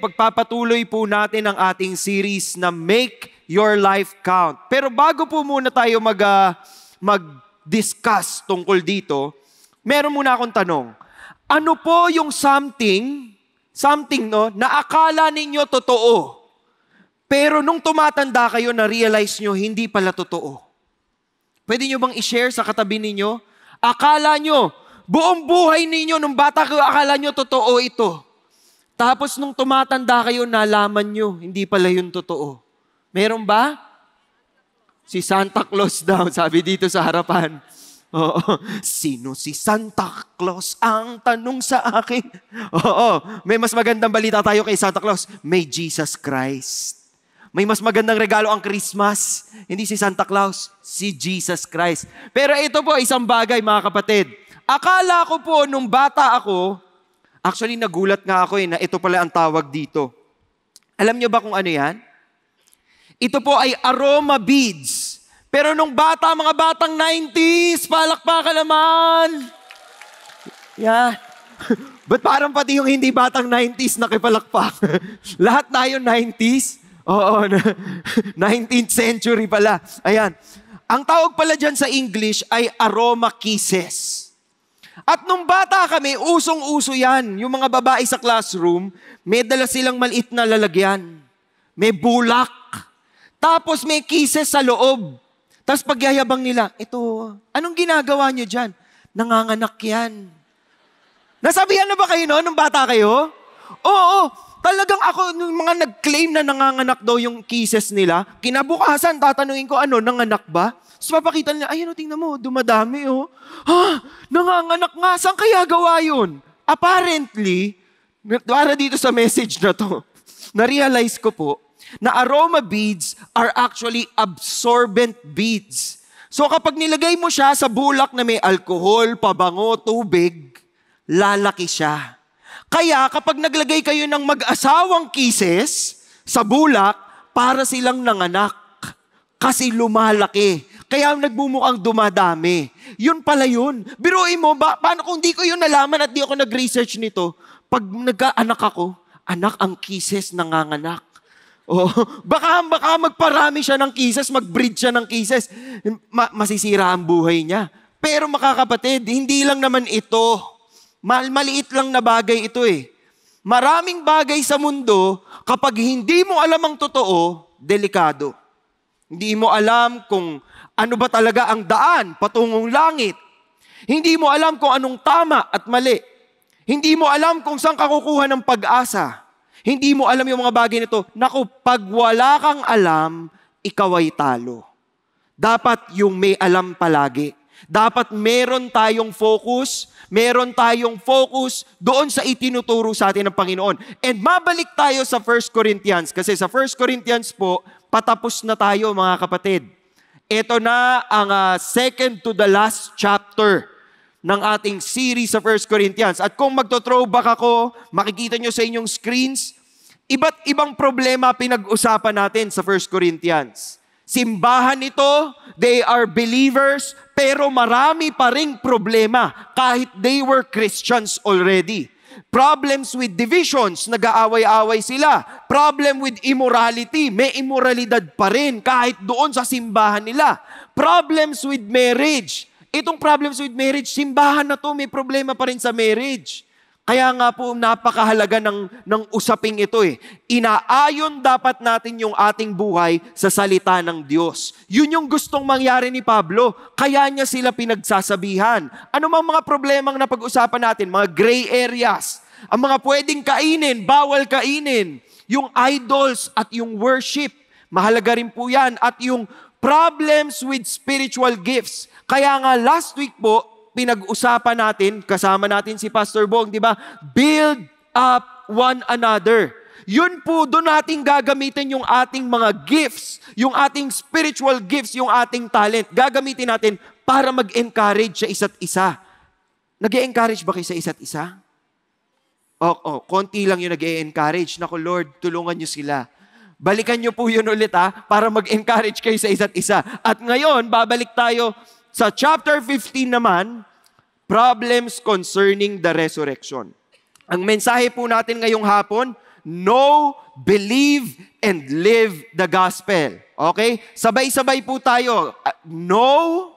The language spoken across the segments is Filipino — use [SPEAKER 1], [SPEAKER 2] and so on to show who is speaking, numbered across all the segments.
[SPEAKER 1] Pagpapatuloy po natin ang ating series na Make Your Life Count. Pero bago po muna tayo mag-discuss tungkol dito, meron muna akong tanong. Ano po yung something na akala ninyo totoo, pero nung tumatanda kayo, na-realize nyo, hindi pala totoo? Pwede nyo bang i-share sa katabi ninyo? Akala nyo, buong buhay ninyo, nung bata kayo, akala nyo totoo ito. Tapos nung tumatanda kayo, nalaman nyo, hindi pala yun totoo. Meron ba? Si Santa Claus daw, sabi dito sa harapan. Oo. Sino si Santa Claus? Ang tanong sa akin. Oo. May mas magandang balita tayo kay Santa Claus. May Jesus Christ. May mas magandang regalo ang Christmas. Hindi si Santa Claus, si Jesus Christ. Pero ito po, isang bagay mga kapatid. Akala ko po, nung bata ako, actually, nagulat nga ako na ito pala ang tawag dito. Alam niyo ba kung ano yan? Ito po ay aroma beads. Pero nung mga batang 90s, palakpakan naman. Yeah. Ba't parang pati yung hindi batang 90s nakipalakpak? Lahat tayo 90s? Oo, 19th century pala. Ayan. Ang tawag pala dyan sa English ay aroma kisses. At nung bata kami, usong-uso yan. Yung mga babae sa classroom, may dala silang maliit na lalagyan. May bulak. Tapos may kisses sa loob. Tapos pagyayabang nila, ito, anong ginagawa nyo dyan? Nanganganak yan. Nasabihan na ba kayo noon nung bata kayo? Oo, talagang ako, nung mga nag-claim na nanganganak daw yung kisses nila, kinabukasan, tatanungin ko, nanganak ba? So papakita nila, ayun, tingnan mo, dumadami, oh. Ha? Nanganganak nga, saan kaya gawa yun? Apparently, para dito sa message na to, na-realize ko po, na aroma beads are actually absorbent beads. So kapag nilagay mo siya sa bulak na may alcohol, pabango, tubig, lalaki siya. Kaya kapag naglagay kayo ng mag-asawang kisses sa bulak, para silang nanganak. Kasi lumalaki. Kaya nagbumukhang dumadami. Yun pala yun. Biruin mo, paano kung di ko yun nalaman at di ako nag-research nito? Pag nagkaanak ako, anak ang kisses nanganganak. Oh, baka magparami siya ng kisses, mag-breed siya ng kisses. Masisira ang buhay niya. Pero makakapatid, hindi lang naman ito. Maliit lang na bagay ito eh. Maraming bagay sa mundo, kapag hindi mo alam ang totoo, delikado. Hindi mo alam kung ano ba talaga ang daan patungong langit. Hindi mo alam kung anong tama at mali. Hindi mo alam kung saan ka kukuha ng pag-asa. Hindi mo alam yung mga bagay nito. Naku, pag wala kang alam, ikaw ay talo. Dapat yung may alam palagi. Dapat meron tayong focus doon sa itinuturo sa atin ng Panginoon. And mabalik tayo sa 1 Corinthians. Kasi sa 1 Corinthians po, patapos na tayo mga kapatid. Ito na ang second to the last chapter ng ating series sa 1 Corinthians. At kung magto-throwback ako, makikita nyo sa inyong screens, iba't ibang problema pinag-usapan natin sa 1 Corinthians. Simbahan ito, they are believers, pero marami pa ring problema kahit they were Christians already. Problems with divisions, nag-aaway-away sila. Problem with immorality, may immoralidad pa rin kahit doon sa simbahan nila. Problems with marriage. Itong problems with marriage, simbahan na to, may problema pa rin sa marriage. Kaya nga po, napakahalaga ng usaping ito eh. Inaayon dapat natin yung ating buhay sa salita ng Diyos. Yun yung gustong mangyari ni Pablo. Kaya niya sila pinagsasabihan. Ano mang mga problemang napag-usapan natin? Mga gray areas. Ang mga pwedeng kainin, bawal kainin. Yung idols at yung worship. Mahalaga rin po yan. At yung problems with spiritual gifts. Kaya nga last week po, pinag-usapan natin, kasama natin si Pastor Bong, di ba? Build up one another. Yun po, doon natin gagamitin yung ating mga gifts, yung ating spiritual gifts, yung ating talent. Gagamitin natin para mag-encourage sa isa't isa. Nag-e-encourage ba kayo sa isa't isa? Konti lang yung nag-e-encourage. Naku Lord, tulungan nyo sila. Balikan nyo po yun ulit para mag-encourage kayo sa isa't isa. At ngayon, babalik tayo sa chapter 15 naman, problems concerning the resurrection. Ang mensahe po natin ngayong hapon, Know, believe, and live the gospel. Okay? Sabay-sabay po tayo. Know,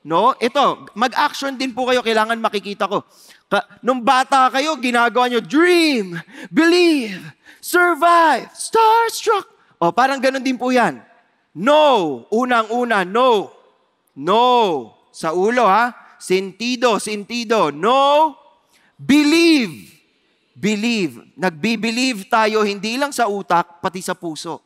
[SPEAKER 1] no? Ito, mag-action din po kayo. Kailangan makikita ko. Nung bata kayo, ginagawa nyo, dream, believe, survive, starstruck. O, parang ganun din po yan. No. Unang-una, no. No. Sa ulo, ha? Sentido. No. Believe. Believe. Nagbi-believe tayo hindi lang sa utak, pati sa puso.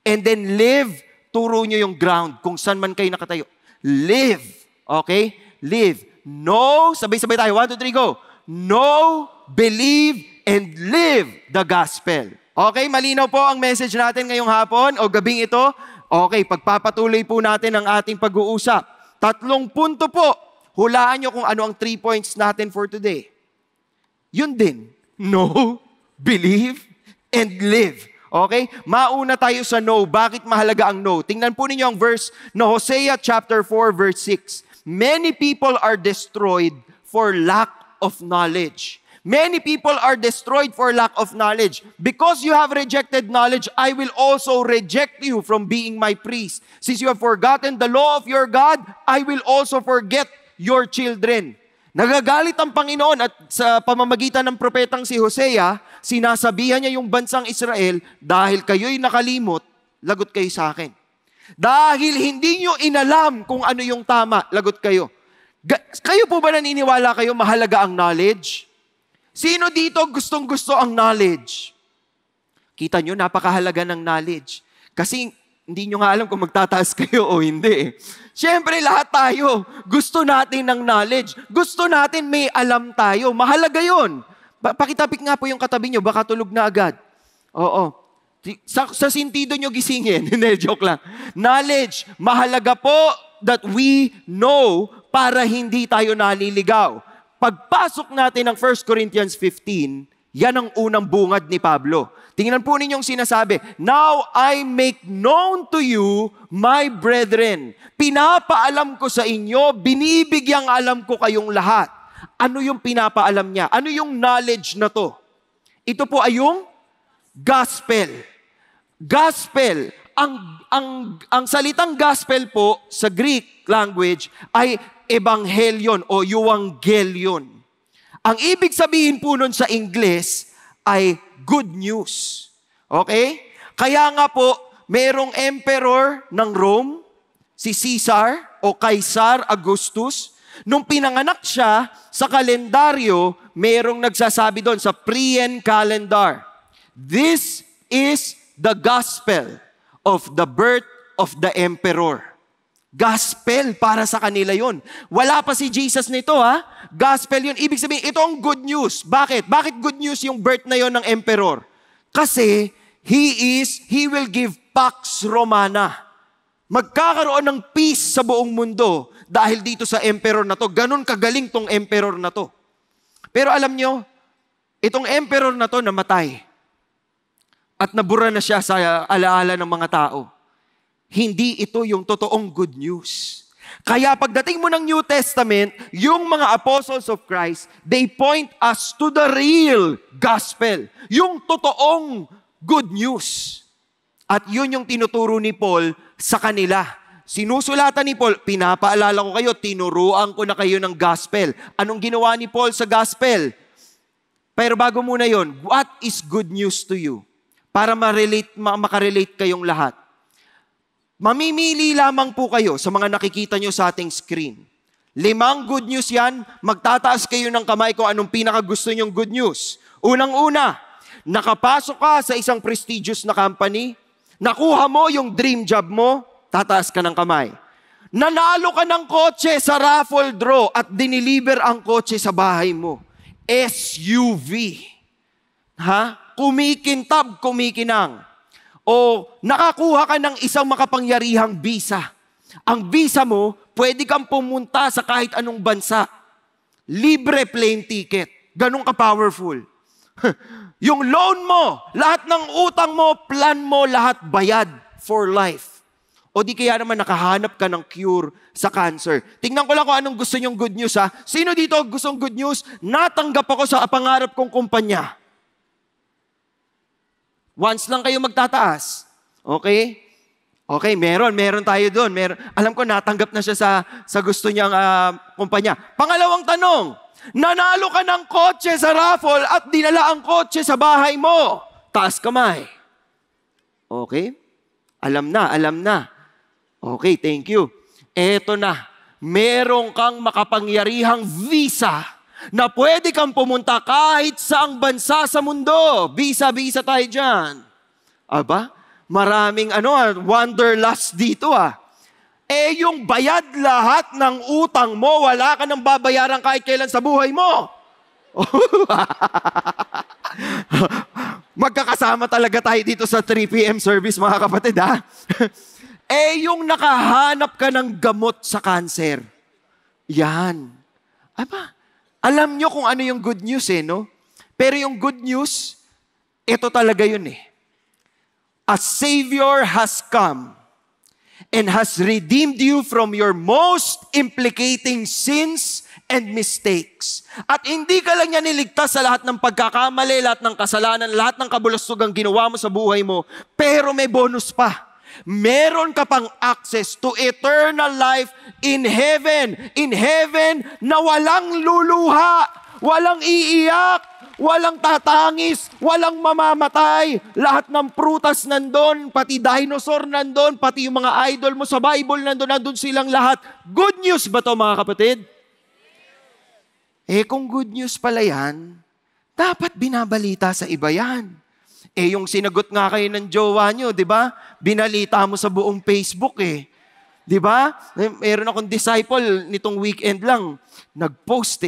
[SPEAKER 1] And then live, turo nyo yung ground kung saan man kayo nakatayo. Live. Okay? Live. No. Sabay-sabay tayo. 1, 2, 3, go. No, believe, and live the gospel. Okay? Malinaw po ang message natin ngayong hapon o gabing ito. Okay, pagpapatuloy po natin ang ating pag-uusap. 3 punto po. Hulaan nyo kung ano ang 3 points natin for today. Yun din. No, believe, and live. Okay? Mauna tayo sa no. Bakit mahalaga ang no? Tingnan po ninyo ang verse na Hosea chapter 4 verse 6. Many people are destroyed for lack of knowledge. Many people are destroyed for lack of knowledge. Because you have rejected knowledge, I will also reject you from being my priest. Since you have forgotten the law of your God, I will also forget your children. Nagagalit ang Panginoon at sa pamamagitan ng propetang si Hosea, sinasabihan niya yung bansang Israel, dahil kayo'y nakalimot, lagot kayo sa akin. Dahil hindi nyo inalam kung ano yung tama, lagot kayo. Kayo po ba naniniwala kayo mahalaga ang knowledge? Sino dito gustong-gusto ang knowledge? Kita nyo, napakahalaga ng knowledge. Kasi hindi nyo nga alam kung magtataas kayo o hindi. Siyempre, lahat tayo, gusto natin ng knowledge. Gusto natin may alam tayo. Mahalaga yun. Pakitapik nga po yung katabi nyo, baka tulog na agad. Oo. Sa sentido nyo gisingin. Hindi, joke lang. Knowledge, mahalaga po that we know para hindi tayo naliligaw. Pagpasok natin ng 1 Corinthians 15, yan ang unang bungad ni Pablo. Tingnan po ninyong sinasabi, now I make known to you, my brethren. Pinapaalam ko sa inyo, binibigyang alam ko kayong lahat. Ano yung pinapaalam niya? Ano yung knowledge na to? Ito po ay yung gospel. Gospel. Ang salitang gospel po sa Greek language ay evanghelion o euangelion. Ang ibig sabihin po nun sa Ingles ay good news. Okay? Kaya nga po, merong emperor ng Rome, si Caesar o Caesar Augustus. Nung pinanganak siya, sa kalendaryo, merong nagsasabi doon sa Prian calendar. This is the gospel of the birth of the emperor. Gospel para sa kanila yon. Wala pa si Jesus nito, ha? Gospel yun. Ibig sabihin, ito ang good news. Bakit? Bakit good news yung birth na yon ng emperor? Kasi, he will give Pax Romana. Magkakaroon ng peace sa buong mundo dahil dito sa emperor na to. Ganon kagaling tong emperor na to. Pero alam nyo, itong emperor na to namatay. At nabura na siya sa alaala ng mga tao. Hindi ito yung totoong good news. Kaya pagdating mo ng New Testament, yung mga apostles of Christ, they point us to the real gospel. Yung totoong good news. At yun yung tinuturo ni Paul sa kanila. Sinusulatan ni Paul, pinapaalala ko kayo, tinuruan ko na kayo ng gospel. Anong ginawa ni Paul sa gospel? Pero bago muna yon, what is good news to you? Para makarelate kayong lahat. Mamimili lamang po kayo sa mga nakikita nyo sa ating screen. 5 good news yan, magtataas kayo ng kamay kung anong pinakagusto nyong good news. Unang-una, nakapasok ka sa isang prestigious na company, nakuha mo yung dream job mo, tataas ka ng kamay. Nanalo ka ng kotse sa raffle draw at diniliver ang kotse sa bahay mo. SUV. Kumikintab, kumikinang. O nakakuha ka ng isang makapangyarihang visa. Ang visa mo, pwede kang pumunta sa kahit anong bansa. Libre plane ticket. Ganun ka-powerful. Yung loan mo, lahat ng utang mo, plan mo, lahat bayad for life. O di kaya naman nakahanap ka ng cure sa cancer. Tingnan ko lang kung anong gusto nyong good news, ha? Sino dito gustong good news? Natanggap ako sa pangarap kong kumpanya. Once lang kayo magtataas. Okay? Okay, meron tayo doon. Alam ko, natanggap na siya sa gusto niyang kumpanya. Pangalawang tanong, nanalo ka ng kotse sa raffle at dinala ang kotse sa bahay mo. Taas kamay. Okay? Alam na. Okay, thank you. Eto na, meron kang makapangyarihang visa na pwede kang pumunta kahit saang bansa sa mundo. Visa tayo dyan. Aba, maraming wanderlust dito yung bayad lahat ng utang mo, wala ka nang babayaran kahit kailan sa buhay mo. Magkakasama talaga tayo dito sa 3 p.m. service, mga kapatid, yung nakahanap ka ng gamot sa cancer. Yan. Aba, alam nyo kung ano yung good news no? Pero yung good news, ito talaga yun A Savior has come and has redeemed you from your most implicating sins and mistakes. At hindi ka lang niya niligtas sa lahat ng pagkakamali, lahat ng kasalanan, lahat ng kabulustugang ginawa mo sa buhay mo, pero may bonus pa. Meron ka pang access to eternal life in heaven. In heaven na walang luluha, walang iiyak, walang tatangis, walang mamamatay. Lahat ng prutas nandun, pati dinosaur nandun, pati yung mga idol mo sa Bible nandun silang lahat. Good news ba to, mga kapatid? Kung good news pala yan, dapat binabalita sa iba yan. Yung sinagot nga kayo ng jowa nyo, di ba? Binalita mo sa buong Facebook Di ba? Meron akong disciple nitong weekend lang. Nag-post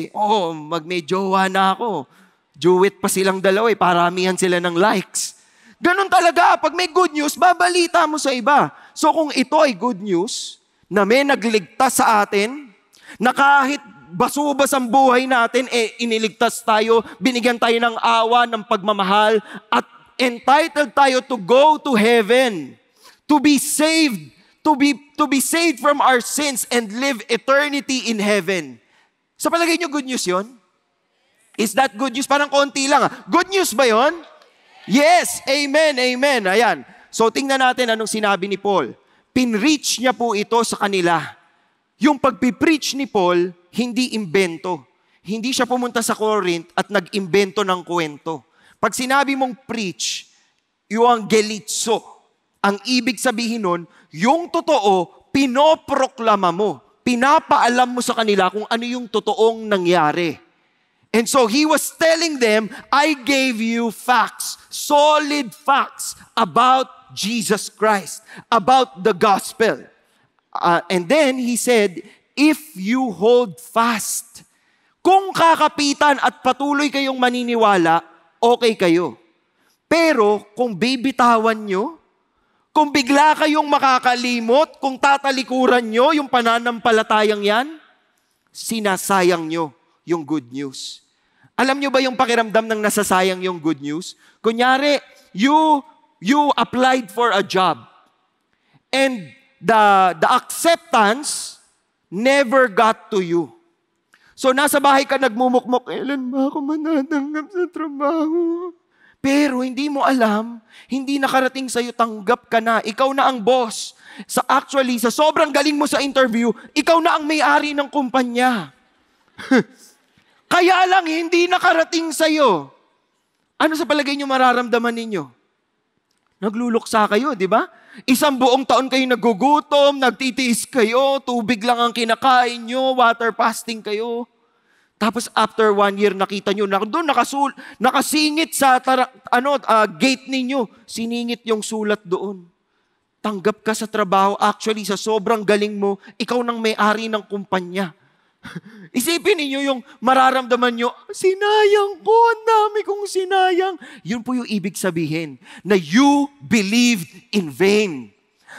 [SPEAKER 1] may jowa na ako. Duet pa silang dalawa paramihan sila ng likes. Ganon talaga. Pag may good news, babalita mo sa iba. So kung ito ay good news, na may nagligtas sa atin, na kahit basubas ang buhay natin, iniligtas tayo, binigyan tayo ng awa, ng pagmamahal, at entitled tayo to go to heaven, to be saved, to be saved from our sins and live eternity in heaven. Sa palagay nyo, good news yon? Is that good news? Parang konti lang. Good news ba yon? Yes. Amen. Ayan. So tingnan natin anong sinabi ni Paul. Pinreach niya po ito sa kanila. Yung pagpipreach ni Paul, hindi imbento. Hindi siya pumunta sa Corinth at nag-imbento ng kwento. Pag sinabi mong preach, yung gelitso, ang ibig sabihin nun, yung totoo, pinoproklama mo. Pinapaalam mo sa kanila kung ano yung totoong nangyari. And so he was telling them, I gave you facts, solid facts about Jesus Christ, about the gospel. And then he said, if you hold fast, kung kakapitan at patuloy kayong maniniwala, okay kayo. Pero kung bibitawan nyo, kung bigla kayong makakalimot, kung tatalikuran nyo yung pananampalatayang yan, sinasayang nyo yung good news. Alam nyo ba yung pakiramdam ng nasasayang yung good news? Kunyari, you applied for a job and the acceptance never got to you. So nasa bahay ka nagmumukmok, kailan ba ako manatanggap sa trabaho? Pero hindi mo alam, hindi nakarating sa'yo, tanggap ka na. Ikaw na ang boss. Actually, sa sobrang galing mo sa interview, ikaw na ang may-ari ng kumpanya. Kaya lang, hindi nakarating sa'yo. Ano sa palagay nyo mararamdaman ninyo? Nagluluksa kayo, di ba? Isang buong taon kayo nagugutom, nagtitiis kayo, tubig lang ang kinakain nyo, water fasting kayo. Tapos after 1 year, nakita nyo, doon nakasingit sa gate ninyo, siningit yung sulat doon. Tanggap ka sa trabaho, actually sa sobrang galing mo, ikaw nang may-ari ng kumpanya. Isipin niyo yung mararamdaman nyo, sinayang ko, ang dami kong sinayang. Yun po yung ibig sabihin, na you believed in vain.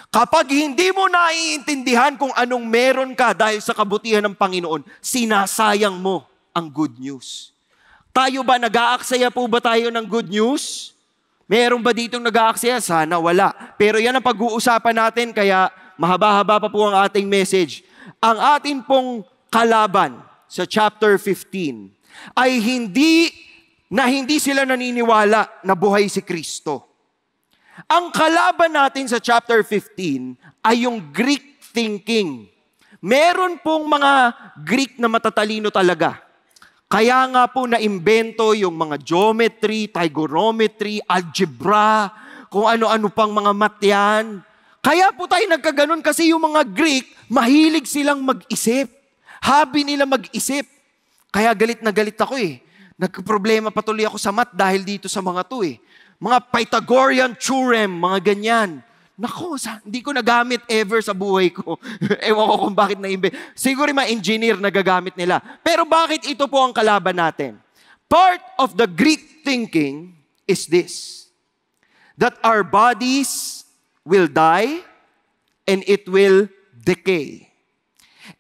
[SPEAKER 1] Kapag hindi mo naiintindihan kung anong meron ka dahil sa kabutihan ng Panginoon, sinasayang mo ang good news. Tayo ba, nag-aaksaya po ba tayo ng good news? Meron ba ditong nag-aaksaya? Sana wala. Pero yan ang pag-uusapan natin, kaya mahaba-haba pa po ang ating message. Ang atin pong kalaban sa chapter 15 ay hindi sila naniniwala na buhay si Kristo. Ang kalaban natin sa chapter 15 ay yung Greek thinking. Meron pong mga Greek na matatalino talaga. Kaya nga po na-imbento yung mga geometry, trigonometry, algebra, kung ano-ano pang mga math yan. Kaya po tayo nagkaganon kasi yung mga Greek, mahilig silang mag-isip. Hobby nila mag-isip. Kaya galit na galit ako eh. Nagproblema patuloy ako sa math dahil dito sa mga to eh. Mga Pythagorean theorem, mga ganyan. Naku, hindi ko nagamit ever sa buhay ko. Ewan ko kung bakit na-invent. Siguro yung mga engineer nagagamit nila. Pero bakit ito po ang kalaban natin? Part of the Greek thinking is this. That our bodies will die and it will decay.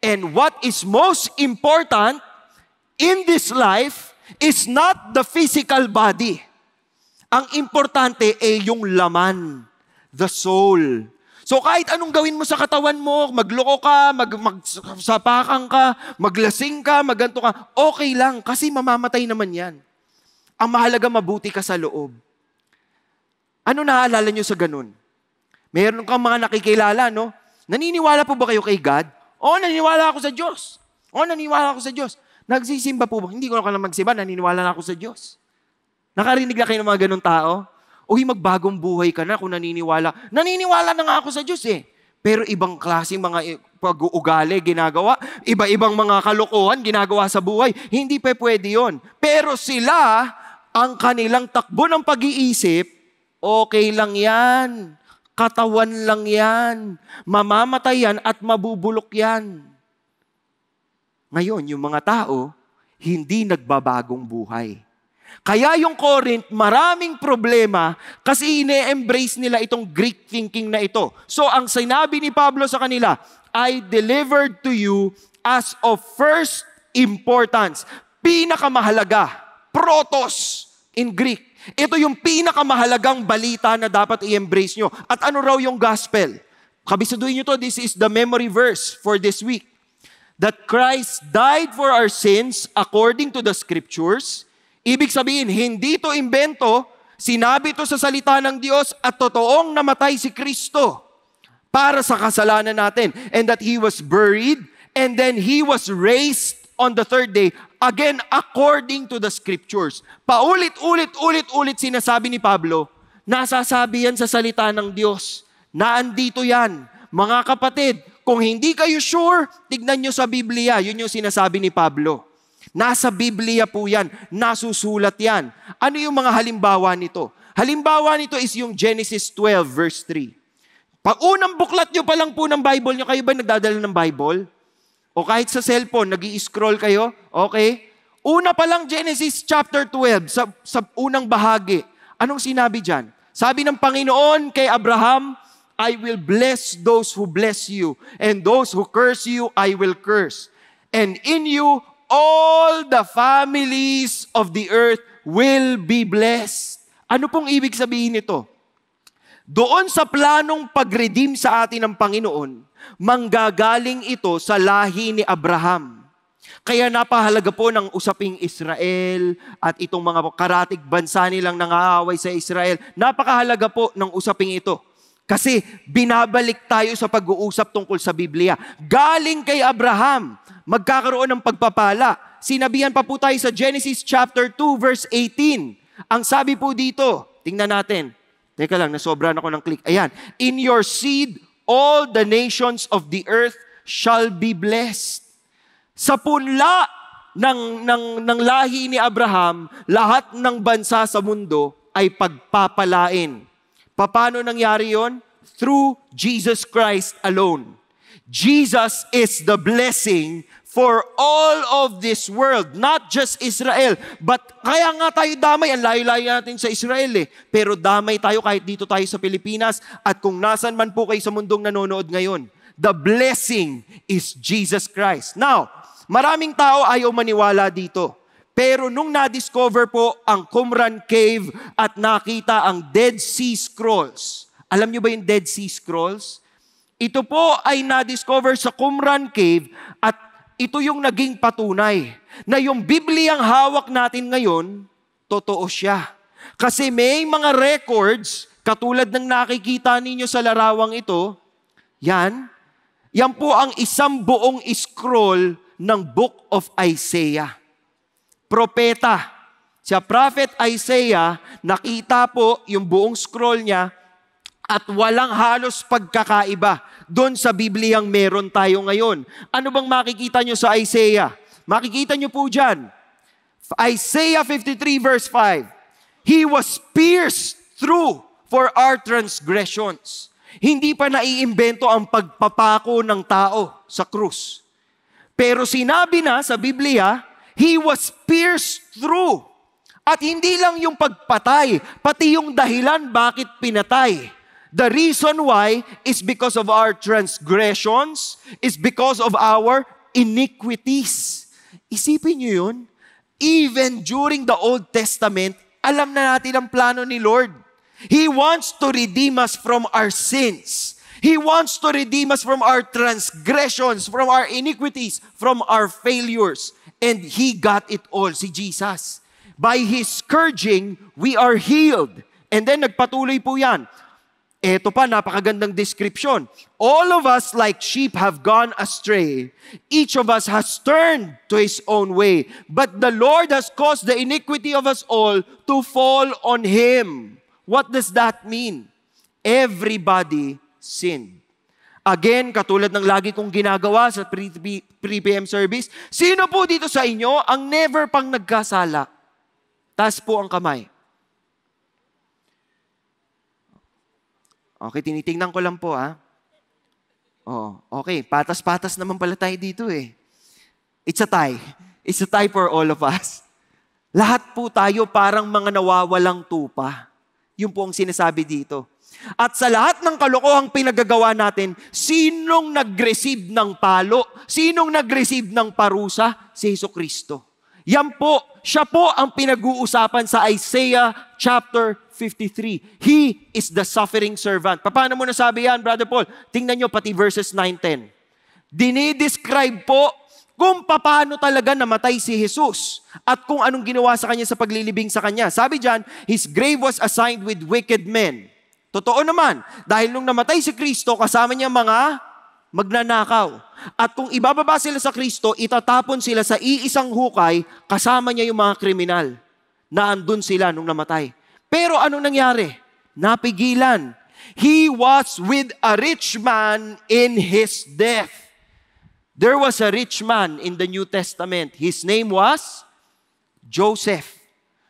[SPEAKER 1] And what is most important in this life is not the physical body. Ang importante ay yung laman, the soul. So kahit anong gawin mo sa katawan mo, magloko ka, magsapakan ka, maglasing ka, maganto ka, okay lang kasi mamamatay naman yan. Ang mahalaga mabuti ka sa loob. Ano naaalala nyo sa ganun? Meron kang mga nakikilala, no? Naniniwala po ba kayo kay God? O, naniniwala ako sa Diyos. O, naniniwala ako sa Diyos. Nagsisimba po ba? Hindi ko na magsimba, naniniwala na ako sa Diyos. Nakarinig na kayo ng mga ganun tao? Uy, magbagong buhay ka na kung naniniwala. Naniniwala na nga ako sa Diyos eh. Pero ibang klaseng mga pag-uugali ginagawa, iba-ibang mga kalokohan ginagawa sa buhay. Hindi pa pwede yun. Pero sila, ang kanilang takbo ng pag-iisip, okay lang yan. Katawan lang yan. Mamamatay yan at mabubulok yan. Ngayon, yung mga tao, hindi nagbabagong buhay. Kaya yung Corinth, maraming problema kasi ine-embrace nila itong Greek thinking na ito. So, ang sinabi ni Pablo sa kanila, I delivered to you as of first importance. Pinakamahalaga. Protos in Greek. Ito yung pinakamahalagang balita na dapat i-embrace nyo. At ano raw yung gospel? Kabisaduhin nyo to, this is the memory verse for this week. That Christ died for our sins according to the scriptures. Ibig sabihin, hindi to imbento, sinabi to sa salita ng Diyos at totoong namatay si Kristo para sa kasalanan natin. And that He was buried and then He was raised on the third day, again according to the scriptures. Paulit-ulit sinasabi ni Pablo, nasasabi yan sa salita ng Diyos. Naandito yan. Mga kapatid, kung hindi kayo sure, tignan nyo sa Biblia. Yun yung sinasabi ni Pablo. Nasa Biblia po yan. Nasusulat yan. Ano yung mga halimbawa nito? Halimbawa nito is yung Genesis 12 verse 3. Pag unang buklat nyo pa lang po ng Bible nyo, kayo ba nagdadala ng Bible? O kahit sa cellphone, nag-i-scroll kayo? Okay? Una pa lang Genesis chapter 12, sa unang bahagi. Anong sinabi dyan? Sabi ng Panginoon kay Abraham, I will bless those who bless you, and those who curse you, I will curse. And in you, all the families of the earth will be blessed. Ano pong ibig sabihin nito? Doon sa planong pag-redeem sa atin ng Panginoon, manggagaling ito sa lahi ni Abraham. Kaya napahalaga po ng usaping Israel at itong mga karatig bansa nilang nangaaway sa Israel. Napakahalaga po ng usaping ito. Kasi binabalik tayo sa pag-uusap tungkol sa Biblia. Galing kay Abraham, magkakaroon ng pagpapala. Sinabihan pa po tayo sa Genesis chapter 2 verse 18. Ang sabi po dito, tingnan natin. Teka lang, nasobran ako ng click. Ayan. In your seed, all the nations of the earth shall be blessed. Sa punla ng lahi ni Abraham, lahat ng bansa sa mundo ay pagpapalain. Paano nangyari yon? Through Jesus Christ alone. Jesus is the blessing for all of this world, not just Israel. But kaya nga tayo damay, ang layo-layo natin sa Israel eh. Pero damay tayo kahit dito tayo sa Pilipinas at kung nasan man po kayo sa mundong nanonood ngayon. The blessing is Jesus Christ. Now, maraming tao ayaw maniwala dito. Pero nung na-discover po ang Qumran Cave at nakita ang Dead Sea Scrolls. Alam niyo ba yung Dead Sea Scrolls? Ito po ay na-discover sa Qumran Cave at ito yung naging patunay na yung Bibliang hawak natin ngayon, totoo siya. Kasi may mga records Katulad ng nakikita ninyo sa larawang ito, yan po ang isang buong scroll ng Book of Isaiah. Propeta. Si Prophet Isaiah, nakita po yung buong scroll niya at walang halos pagkakaiba doon sa Bibliyang meron tayo ngayon. Ano bang makikita nyo sa Isaiah? Makikita nyo po dyan. Isaiah 53 verse 5. He was pierced through for our transgressions. Hindi pa naiimbento ang pagpapako ng tao sa krus. Pero sinabi na sa Biblia, He was pierced through. At hindi lang yung pagpatay, pati yung dahilan bakit pinatay. The reason why is because of our transgressions, is because of our iniquities. Isipin nyo yun, even during the Old Testament, alam na natin ang plano ni Lord. He wants to redeem us from our sins. He wants to redeem us from our transgressions, from our iniquities, from our failures. And He got it all, si Jesus. By His scourging, we are healed. And then nagpatuloy po yan. Ito pa, napakagandang description. All of us like sheep have gone astray. Each of us has turned to his own way. But the Lord has caused the iniquity of us all to fall on Him. What does that mean? Everybody sinned. Again, katulad ng lagi kong ginagawa sa pre-PM service, sino po dito sa inyo ang never pang nagkasala? Taas po ang kamay. Okay, tinitingnan ko lang po, ha? Oo, okay. Patas-patas naman pala tayo dito, eh. It's a tie. It's a tie for all of us. Lahat po tayo parang mga nawawalang tupa. Yun po ang sinasabi dito. At sa lahat ng kalokohang pinagagawa natin, sinong nag-receive ng palo? Sinong nag-receive ng parusa? Si Jesucristo. Yan po, siya po ang pinag-uusapan sa Isaiah chapter 53. He is the suffering servant. Paano mo nasabi yan, Brother Paul? Tingnan nyo pati verses 9-10. Dinidescribe po kung paano talaga namatay si Jesus at kung anong ginawa sa kanya sa paglilibing sa kanya. Sabi dyan, His grave was assigned with wicked men. Totoo naman, dahil nung namatay si Kristo, kasama niya mga magnanakaw. At kung ibababa sila sa Kristo, itatapon sila sa iisang hukay, kasama niya yung mga kriminal na andun sila nung namatay. Pero anong nangyari? Napigilan. He was with a rich man in his death. There was a rich man in the New Testament. His name was Joseph.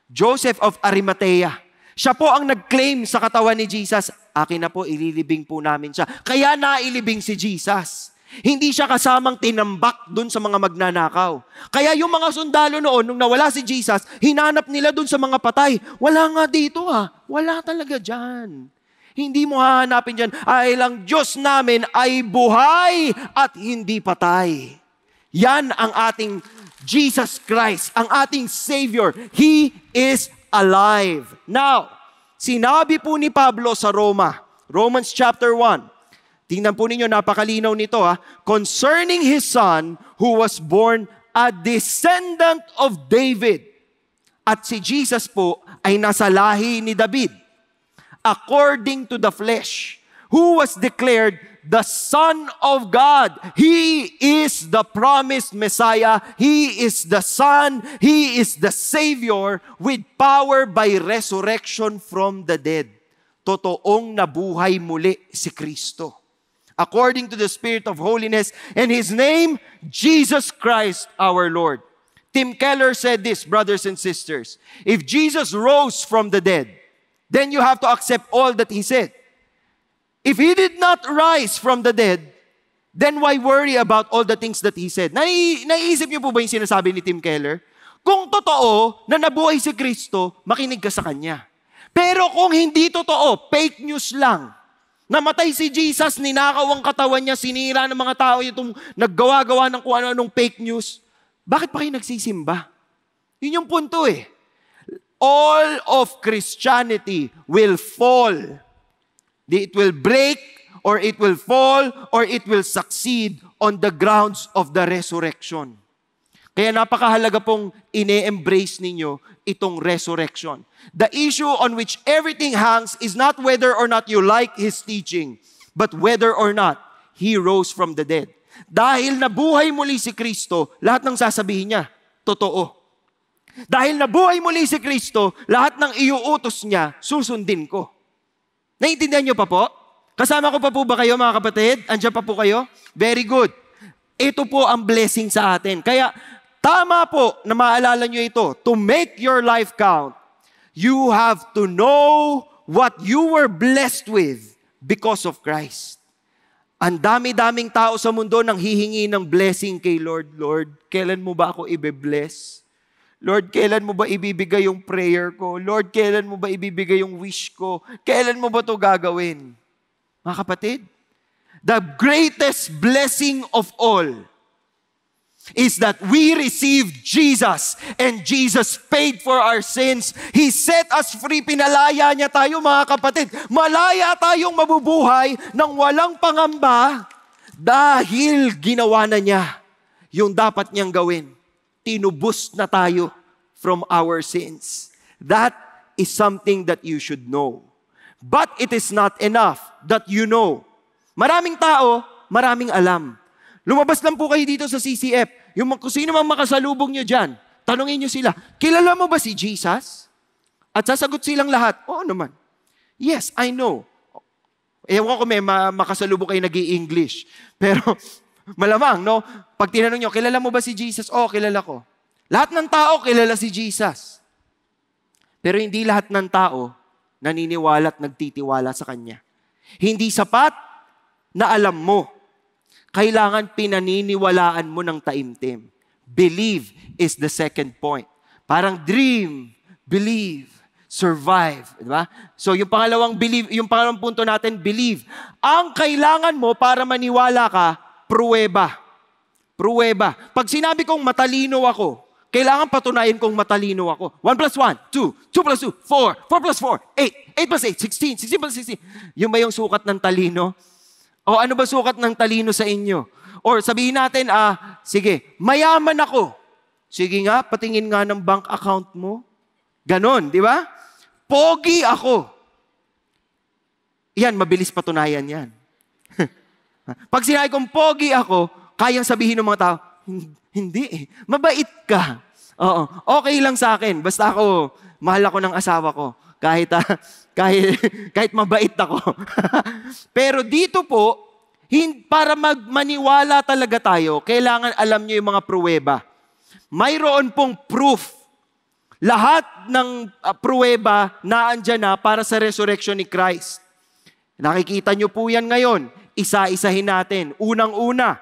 [SPEAKER 1] Joseph of Arimathea. Siya po ang nag-claim sa katawan ni Jesus, akin na po, ililibing po namin siya. Kaya nailibing si Jesus. Hindi siya kasamang tinambak dun sa mga magnanakaw. Kaya yung mga sundalo noon, nung nawala si Jesus, hinanap nila dun sa mga patay. Wala nga dito Wala talaga dyan. Hindi mo hahanapin dyan, ay lang Diyos namin ay buhay at hindi patay. Yan ang ating Jesus Christ, ang ating Savior. He is alive. Now, sinabi po ni Pablo sa Romans chapter 1. Tingnan po ninyo, napakalinaw nito concerning His Son who was born a descendant of David. At si Jesus po ay nasa lahi ni David. According to the flesh, who was declared the Son of God. He is the promised Messiah. He is the Son. He is the Savior with power by resurrection from the dead. Totoong nabuhay muli si Kristo. According to the Spirit of holiness, and His name, Jesus Christ our Lord. Tim Keller said this, brothers and sisters. If Jesus rose from the dead, then you have to accept all that He said. If He did not rise from the dead, then why worry about all the things that He said? Naiisip niyo po ba yung sinasabi ni Tim Keller? Kung totoo na nabuhay si Kristo, makinig ka sa Kanya. Pero kung hindi totoo, fake news lang. Namatay si Jesus, ninakaw ang katawan niya, sinira ng mga tao itong naggawa-gawa ng kung ano-anong fake news. Bakit pa kayo nagsisimba? Yun yung punto eh. All of Christianity will fall. It will break, or it will fall, or it will succeed on the grounds of the resurrection. Kaya napakahalaga pong ine-embrace ninyo itong resurrection. The issue on which everything hangs is not whether or not you like His teaching, but whether or not He rose from the dead. Dahil nabuhay muli si Kristo, lahat ng sasabihin niya, totoo. Dahil nabuhay muli si Kristo, lahat ng iuutos niya, susundin ko. Naiintindihan niyo pa po? Kasama ko pa po ba kayo mga kapatid? Andiyan pa po kayo? Very good. Ito po ang blessing sa atin. Kaya tama po na maalala niyo ito. To make your life count, you have to know what you were blessed with because of Christ. Ang dami-daming tao sa mundo nang hihingi ng blessing kay Lord. Lord, kailan mo ba ako ibe-bless? Lord, kailan mo ba ibibigay yung prayer ko? Lord, kailan mo ba ibibigay yung wish ko? Kailan mo ba ito gagawin? Mga kapatid, the greatest blessing of all is that we received Jesus and Jesus paid for our sins. He set us free. Pinalaya niya tayo mga kapatid. Malaya tayong mabubuhay ng walang pangamba dahil ginawa na niya yung dapat niyang gawin. Tinubos na tayo from our sins. That is something that you should know. But it is not enough that you know. Maraming tao, maraming alam. Lumabas lang po kayo dito sa CCF. Kung sino mang makasalubong nyo dyan, tanungin nyo sila, kilala mo ba si Jesus? At sasagot silang lahat, oo naman. Yes, I know. Ewan ko may makasalubong kayo nag-i-English. Pero malamang, no? Pag tinanong nyo, kilala mo ba si Jesus? Oo, kilala ko. Lahat ng tao kilala si Jesus. Pero hindi lahat ng tao naniniwala at nagtitiwala sa Kanya. Hindi sapat na alam mo. Kailangan pinaniniwalaan mo ng taimtim. Believe is the second point. Parang dream, believe, survive. Diba? So yung pangalawang punto natin, believe. Ang kailangan mo para maniwala ka, pruweba. Pruweba. Pag sinabi kong matalino ako, kailangan patunayan kong matalino ako. 1 plus 1, 2. 2 plus 2, 4. 4 plus 4, 8. 8 plus 8, 16. 16 plus 16. Yung ba yung sukat ng talino? O ano ba sukat ng talino sa inyo? Or sabihin natin, sige, mayaman ako. Sige nga, patingin nga ng bank account mo. Ganon, di ba? Pogi ako. Yan, mabilis patunayan yan. Pag sinabi kong pogi ako, kayang sabihin ng mga tao, hindi eh. Mabait ka. Oo. Okay lang sa akin. Basta ako, mahal ako ng asawa ko. Kahit mabait ako. Pero dito po, para maniwala talaga tayo, kailangan alam nyo yung mga pruweba. Mayroon pong proof. Lahat ng pruweba naandyan na para sa resurrection ni Christ. Nakikita nyo po yan ngayon. Isa-isahin natin. Unang-una,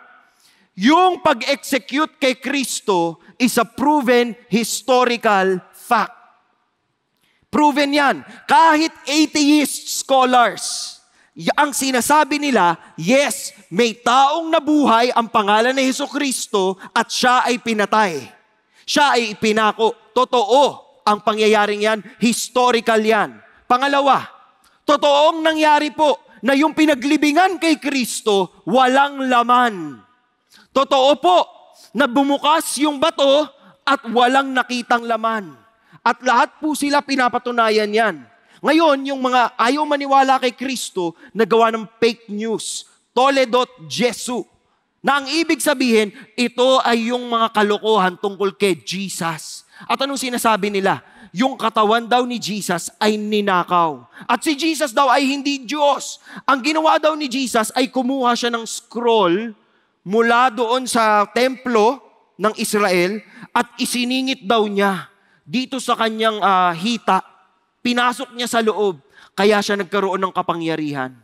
[SPEAKER 1] yung pag-execute kay Kristo is a proven historical fact. Proven yan. Kahit atheist scholars, ang sinasabi nila, yes, may taong nabuhay ang pangalan ni Jesucristo at siya ay pinatay. Siya ay ipinako. Totoo ang pangyayaring yan. Historical yan. Pangalawa, totoong nangyari po na yung pinaglibingan kay Kristo, walang laman. Totoo po na bumukas yung bato at walang nakitang laman. At lahat po sila pinapatunayan yan. Ngayon, yung mga ayaw maniwala kay Kristo, nagawa ng fake news. Toledot Jesu. Na ang ibig sabihin, ito ay yung mga kalokohan tungkol kay Jesus. At anong sinasabi nila? Yung katawan daw ni Jesus ay ninakaw. At si Jesus daw ay hindi Diyos. Ang ginawa daw ni Jesus ay kumuha siya ng scroll mula doon sa templo ng Israel at isiningit daw niya dito sa kanyang hita. Pinasok niya sa loob, kaya siya nagkaroon ng kapangyarihan.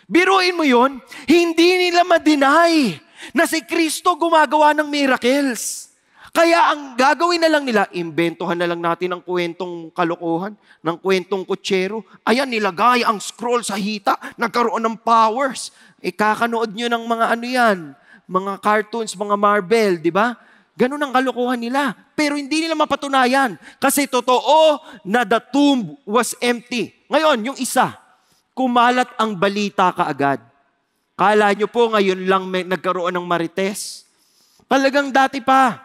[SPEAKER 1] Biruin mo yun, hindi nila ma-deny na si Kristo gumagawa ng miracles. Kaya ang gagawin na lang nila, imbentohan na lang natin ang kwentong kalokohan, ng kwentong kutsero. Ayan, nilagay ang scroll sa hita, nagkaroon ng powers. Kakanood nyo ng mga ano yan, mga cartoons, mga Marvel, di ba? Ganun ang kalokohan nila. Pero hindi nila mapatunayan. Kasi totoo na the tomb was empty. Ngayon, yung isa, kumalat ang balita kaagad. Kala nyo po ngayon lang nagkaroon ng marites. Talagang dati pa.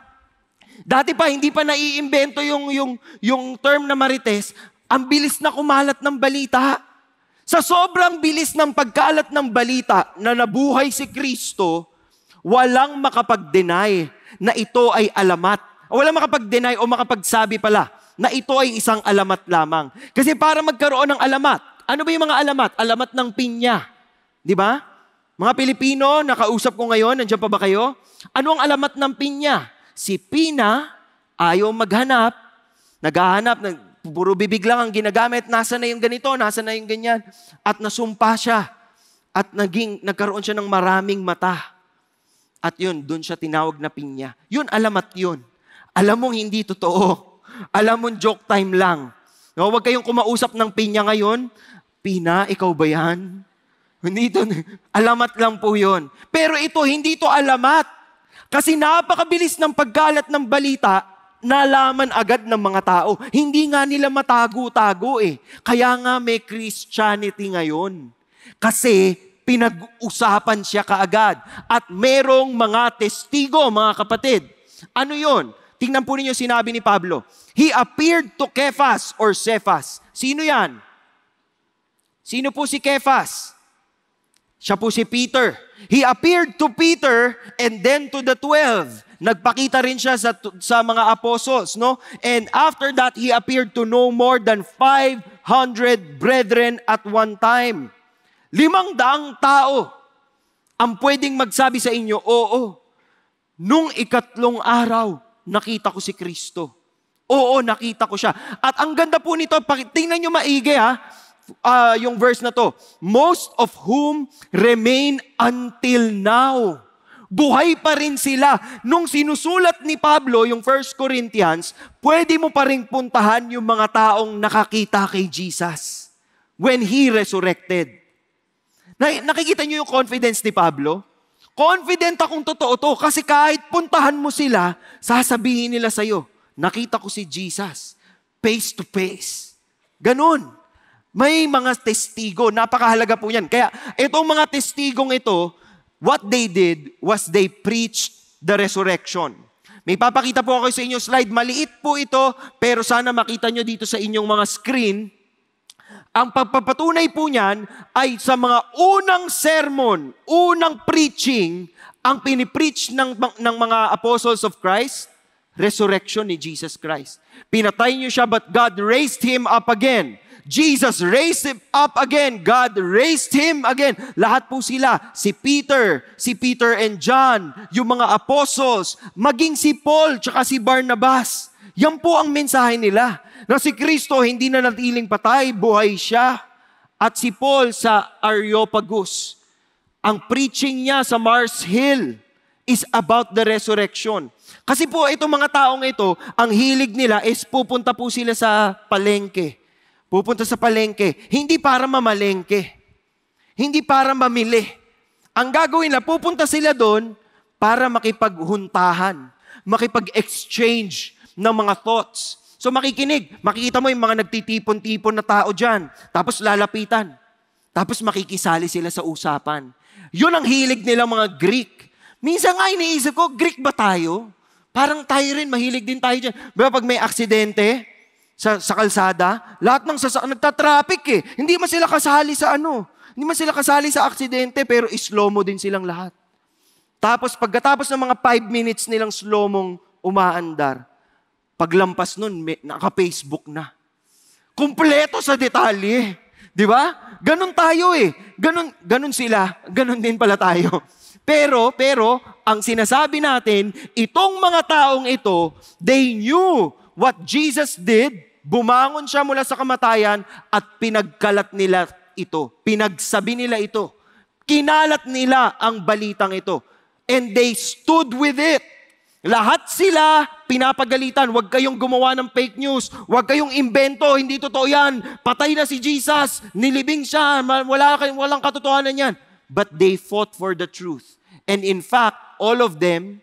[SPEAKER 1] Dati pa, hindi pa naiimbento yung term na marites, ang bilis na kumalat ng balita. Sa sobrang bilis ng pagkalat ng balita na nabuhay si Kristo, walang makapag-deny na ito ay alamat. Walang makapag-deny o makapagsabi pala na ito ay isang alamat lamang. Kasi para magkaroon ng alamat, ano ba yung mga alamat? Alamat ng pinya. Di ba? Mga Pilipino, nakausap ko ngayon, nandiyan pa ba kayo? Ano ang alamat ng pinya? Si Pina, ayaw maghanap, naghahanap, puro bibig lang ang ginagamit, nasa na yung ganito, nasa na yung ganyan. At nasumpa siya. At nagkaroon siya ng maraming mata. At yun, doon siya tinawag na pinya. Yun, alamat yun. Alam mong hindi totoo. Alam mong joke time lang. No, huwag kayong kumausap ng pinya ngayon. Pina, ikaw ba yan? Hindi ito, alamat lang po yun. Pero ito, hindi ito alamat. Kasi napakabilis ng paggalat ng balita, nalaman agad ng mga tao. Hindi nga nila matago-tago eh. Kaya nga may Christianity ngayon. Kasi pinag-usapan siya kaagad. At merong mga testigo, mga kapatid. Ano yon? Tingnan po ninyo sinabi ni Pablo. He appeared to Cephas or Cephas. Sino yan? Sino po si Cephas? Siya po si Peter. He appeared to Peter and then to the 12. Nagpakita rin siya sa mga apostles, no? And after that, he appeared to no more than 500 brethren at one time. 500 tao ang pwedeng magsabi sa inyo, oo, nung ikatlong araw, nakita ko si Kristo. Oo, nakita ko siya. At ang ganda po nito, tingnan nyo maigi ha, yung verse na to, most of whom remain until now. Buhay pa rin sila. Nung sinusulat ni Pablo, yung 1 Corinthians, pwede mo pa rin puntahan yung mga taong nakakita kay Jesus when He resurrected. Nakikita niyo yung confidence ni Pablo? Confident akong totoo to kasi kahit puntahan mo sila, sasabihin nila sa'yo, nakita ko si Jesus, face to face. Ganon. May mga testigo, napakahalaga po yan. Kaya itong mga testigong ito, what they did was they preached the resurrection. May papakita po ako sa inyo slide. Maliit po ito, pero sana makita nyo dito sa inyong mga screen. Ang pagpapatunay po niyan ay sa mga unang sermon, unang preaching, ang pinipreach ng mga apostles of Christ, resurrection ni Jesus Christ. Pinatay niyo siya, but God raised Him up again. Jesus raised Him up again. God raised Him again. Lahat po sila, si Peter and John, yung mga apostles, maging si Paul, tsaka si Barnabas. Yan po ang mensahe nila. Na si Kristo hindi na natiling patay, buhay siya. At si Paul sa Areopagus. Ang preaching niya sa Mars Hill is about the resurrection. Kasi po itong mga taong ito, ang hilig nila is pupunta po sila sa palengke. Pupunta sa palengke, hindi para mamalengke. Hindi para mamili. Ang gagawin nila, pupunta sila doon para makipaghuntahan, makipag-exchange ng mga thoughts. So makikinig, makikita mo yung mga nagtitipon-tipon na tao dyan, tapos lalapitan, tapos makikisali sila sa usapan. Yun ang hilig nila mga Greek. Minsan nga iniisip ko, Greek ba tayo? Parang tayo rin, mahilig din tayo dyan. Diba pag may aksidente, sa kalsada, lahat ng nagtatraffic eh. Hindi man sila kasali sa Hindi man sila kasali sa aksidente, pero slow-mo din silang lahat. Tapos pagkatapos ng mga 5 minutes nilang slow-mong umaandar, paglampas nun, naka-Facebook na. Kumpleto sa detalye. Di ba? Ganon tayo eh. Ganon sila. Ganon din pala tayo. Pero, ang sinasabi natin, itong mga taong ito, they knew what Jesus did, bumangon siya mula sa kamatayan at pinagkalat nila ito. Pinagsabi nila ito. Kinalat nila ang balitang ito. And they stood with it. Lahat sila pinapagalitan. Huwag kayong gumawa ng fake news. Huwag kayong imbento. Hindi totoo yan. Patay na si Jesus. Nilibing siya. Walang katotohanan yan. But they fought for the truth. And in fact, all of them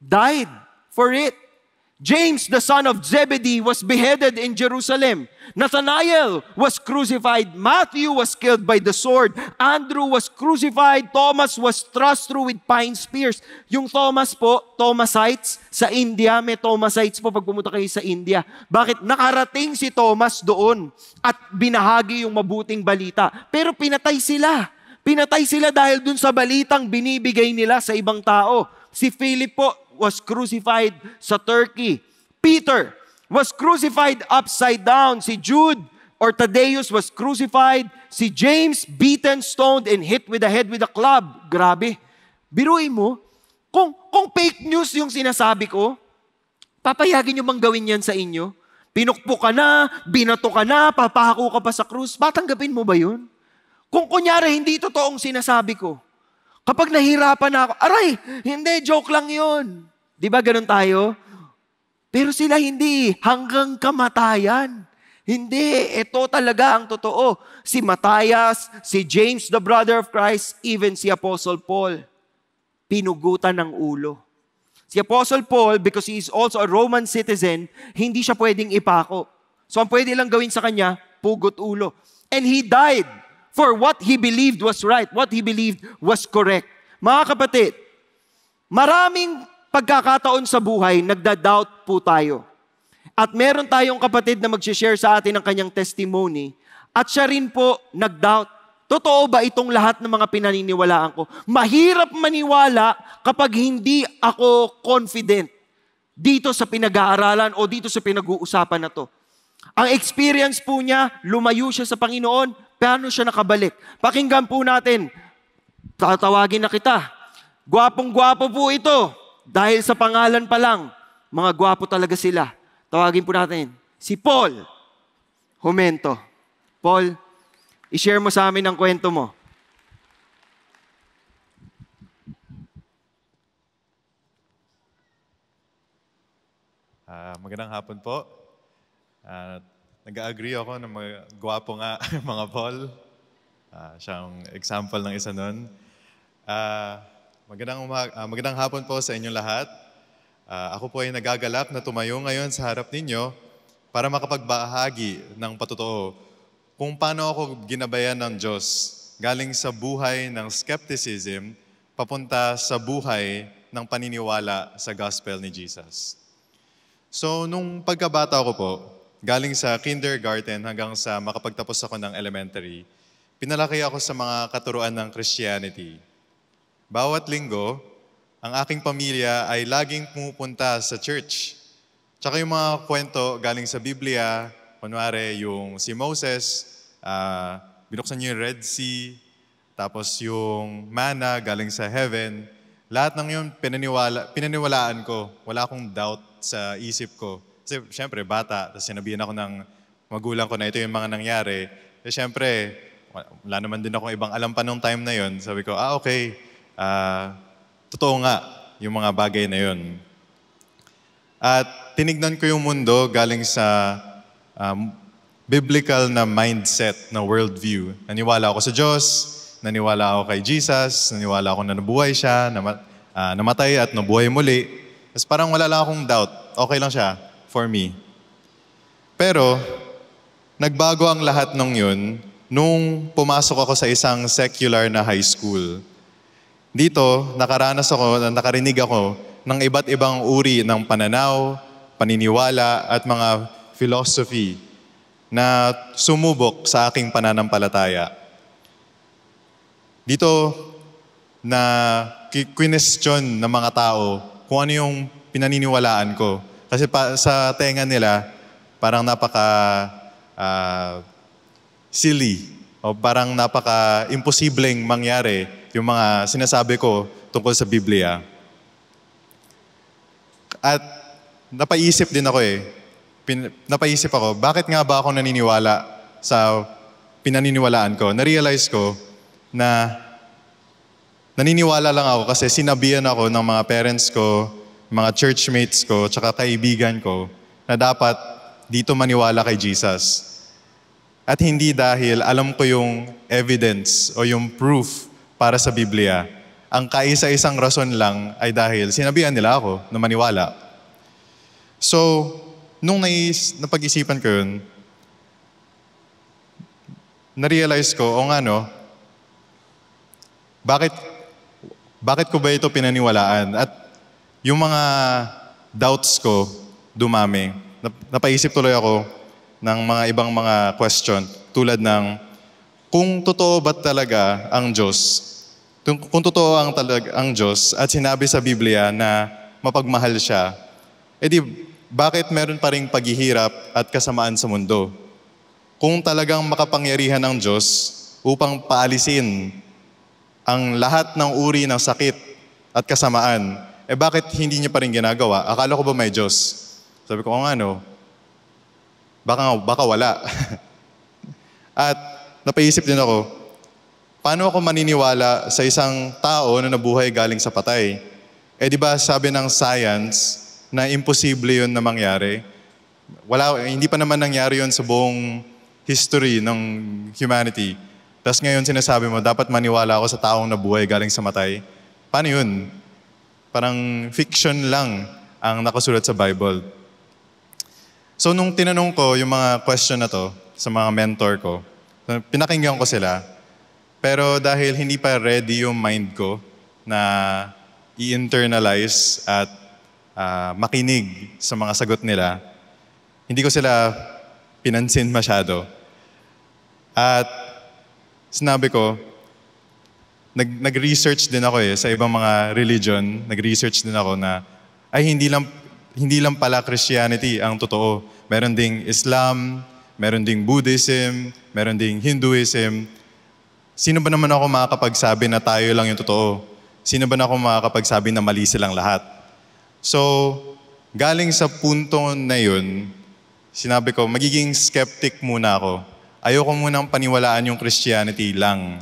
[SPEAKER 1] died for it. James, the son of Zebedee, was beheaded in Jerusalem. Nathanael was crucified. Matthew was killed by the sword. Andrew was crucified. Thomas was thrust through with pine spears. Yung Thomas po, Thomasites, sa India, may Thomasites po pag pumunta kayo sa India. Bakit? Nakarating si Thomas doon at binahagi yung mabuting balita. Pero pinatay sila. Pinatay sila dahil dun sa balitang binibigay nila sa ibang tao. Si Philip po was crucified sa Turkey. Peter was crucified upside down. Si Jude or Thaddeus was crucified. Si James beaten, stoned, and hit with the head with a club. Grabe. Biruin mo, kung fake news yung sinasabi ko, papayagin nyo bang gawin yan sa inyo? Pinukpo ka na, binato ka na, papahako ka pa sa krus, tatanggapin mo ba yun? Kung kunyari hindi totoong sinasabi ko, kapag nahirapan na ako, aray, hindi, joke lang yun. Di ba ganun tayo? Pero sila hindi, hanggang kamatayan. Hindi, ito talaga ang totoo. Si Matthias, si James, the brother of Christ, even si Apostle Paul, pinugutan ng ulo. Si Apostle Paul, because he is also a Roman citizen, hindi siya pwedeng ipako. So ang pwede lang gawin sa kanya, pugot ulo. And he died for what he believed was right, what he believed was correct. Mga kapatid, maraming pagkakataon sa buhay, nagda-doubt po tayo. At meron tayong kapatid na mag-share sa atin ng kanyang testimony, at siya rin po nag-doubt. Totoo ba itong lahat ng mga pinaniniwalaan ko? Mahirap maniwala kapag hindi ako confident dito sa pinag-aaralan o dito sa pinag-uusapan na to. Ang experience po niya, lumayo siya sa Panginoon, paano siya nakabalik? Pakinggan po natin. Tatawagin na kita. Gwapong-gwapo po ito. Dahil sa pangalan pa lang, mga gwapo talaga sila. Tawagin po natin, si Paul Jumento. Paul, i-share mo sa amin ang kwento mo.
[SPEAKER 2] Magandang hapon po. Nag-agree ako na gwapo nga mga Paul. Siyang example ng isa nun. Magandang hapon po sa inyong lahat. Ako po ay nagagalak na tumayo ngayon sa harap ninyo para makapagbahagi ng patotoo kung paano ako ginabayan ng Diyos galing sa buhay ng skepticism papunta sa buhay ng paniniwala sa gospel ni Jesus. So, nung pagkabata ko po, galing sa kindergarten hanggang sa makapagtapos ako ng elementary, pinalaki ako sa mga katuruan ng Christianity. Bawat linggo, ang aking pamilya ay laging pumupunta sa church. Tsaka yung mga kwento galing sa Biblia, kunwari yung si Moses, binuksan niya yung Red Sea, tapos yung manna galing sa heaven, lahat ng yun pinaniwalaan ko. Wala akong doubt sa isip ko. Kasi syempre, bata, tapos sinabihan ako ng magulang ko na ito yung mga nangyari. Kasi syempre, wala naman din akong ibang alam pa nung time na yun. Sabi ko, okay, totoo nga yung mga bagay na yun. At tinignan ko yung mundo galing sa biblical na mindset, na worldview. Naniwala ako sa Diyos, naniwala ako kay Jesus, naniwala ako na nabuhay siya, namatay at nabuhay muli. Tapos parang wala lang akong doubt. Okay lang siya for me. Pero, nagbago ang lahat ng yun nung pumasok ako sa isang secular na high school. Dito, nakarinig ako ng iba't ibang uri ng pananaw, paniniwala at mga philosophy na sumubok sa aking pananampalataya. Dito na question ng mga tao kung ano yung pinaniniwalaan ko. Kasi sa tenga nila, parang silly o parang napaka-imposibleng mangyari yung mga sinasabi ko tungkol sa Biblia. At napaisip din ako napaisip ako, bakit nga ba ako naniniwala sa pinaniniwalaan ko? Na-realize ko na naniniwala lang ako kasi sinabihan ako ng mga parents ko, mga churchmates ko, tsaka kaibigan ko na dapat dito maniwala kay Jesus. At hindi dahil alam ko yung evidence o yung proof para sa Biblia. Ang kaisa-isang rason lang ay dahil sinabihan nila ako na maniwala. So, nung napag-isipan ko yun, na-realize ko, o nga no, bakit ko ba ito pinaniwalaan? At yung mga doubts ko dumami. Napaisip tuloy ako ng mga ibang mga question tulad ng kung totoo ba talaga ang Diyos? Kung totoo ang Diyos at sinabi sa Biblia na mapagmahal siya, edi bakit meron pa ring paghihirap at kasamaan sa mundo? Kung talagang makapangyarihan ng Diyos upang paalisin ang lahat ng uri ng sakit at kasamaan, bakit hindi niya pa rin ginagawa? Akala ko ba may Diyos? Sabi ko, ano, baka wala. At napaisip din ako, paano ako maniniwala sa isang tao na nabuhay galing sa patay? Di ba sabi ng science na imposible yun na mangyari? Hindi pa naman nangyari yun sa buong history ng humanity. Tapos ngayon sinasabi mo, dapat maniwala ako sa taong nabuhay galing sa matay. Paano yun? Parang fiction lang ang nakasulat sa Bible. So nung tinanong ko yung mga question na to sa mga mentor ko, pinakinggan ko sila. Pero dahil hindi pa ready yung mind ko na i-internalize at makinig sa mga sagot nila, hindi ko sila pinansin masyado. At sinabi ko, nag-research din ako sa ibang mga religion, nag-research din ako na hindi lang pala Christianity ang totoo. Meron ding Islam, meron ding Buddhism, meron ding Hinduism. Sino ba naman ako makakapagsabi na tayo lang yung totoo? Sino ba na ako makakapagsabi na mali silang lahat? So, galing sa punto na yun, sinabi ko, magiging skeptic muna ako. Ayoko munang paniwalaan yung Christianity lang.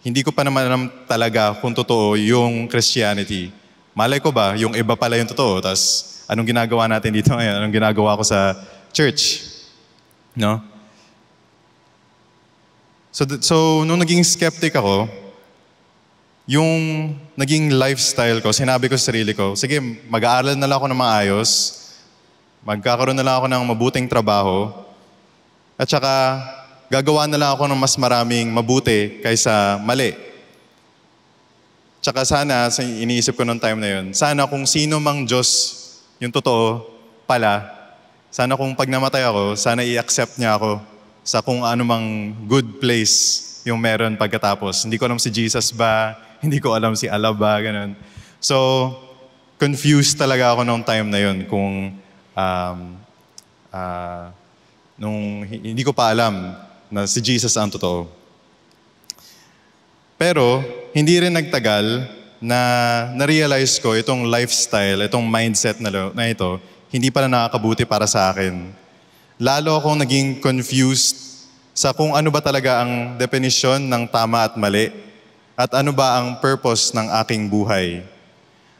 [SPEAKER 2] Hindi ko pa naman alam talaga kung totoo yung Christianity. Malay ko ba, yung iba pala yung totoo, tas anong ginagawa natin dito ngayon? Anong ginagawa ko sa church? No? So nung naging skeptic ako, yung naging lifestyle ko, sinabi ko sa sarili ko, sige, mag-aaral na lang ako ng maayos, magkakaroon na lang ako ng mabuting trabaho, at saka gagawa na lang ako ng mas maraming mabuti kaysa mali. Tsaka sana, iniisip ko noong time na yun, sana kung sino mang Diyos yung totoo pala, sana kung pag namatay ako, sana i-accept niya ako sa kung anumang good place yung meron pagkatapos. Hindi ko alam si Jesus ba, hindi ko alam si Allah ba, ganun. So, confused talaga ako noong time na yun kung nung hindi ko pa alam na si Jesus ang totoo. Pero, hindi rin nagtagal na na-realize ko itong lifestyle, itong mindset na ito, hindi pala nakakabuti para sa akin. Lalo akong naging confused sa kung ano ba talaga ang definisyon ng tama at mali at ano ba ang purpose ng aking buhay.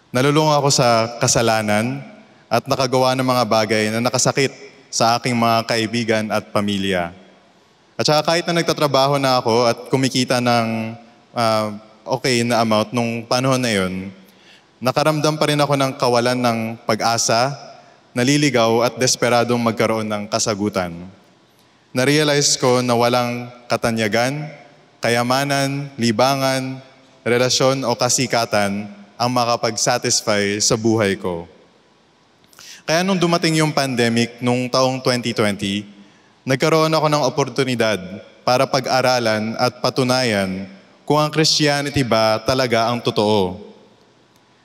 [SPEAKER 2] Nalulung ako sa kasalanan at nakagawa ng mga bagay na nakasakit sa aking mga kaibigan at pamilya. At saka kahit na nagtatrabaho na ako at kumikita ng okay na amount nung panahon na yun, nakaramdam pa rin ako ng kawalan ng pag-asa, naliligaw at desperadong magkaroon ng kasagutan. Na-realize ko na walang katanyagan, kayamanan, libangan, relasyon o kasikatan ang makapag-satisfy sa buhay ko. Kaya nung dumating yung pandemic nung taong 2020, nagkaroon ako ng oportunidad para pag-aralan at patunayan kung ang Christianity ba talaga ang totoo.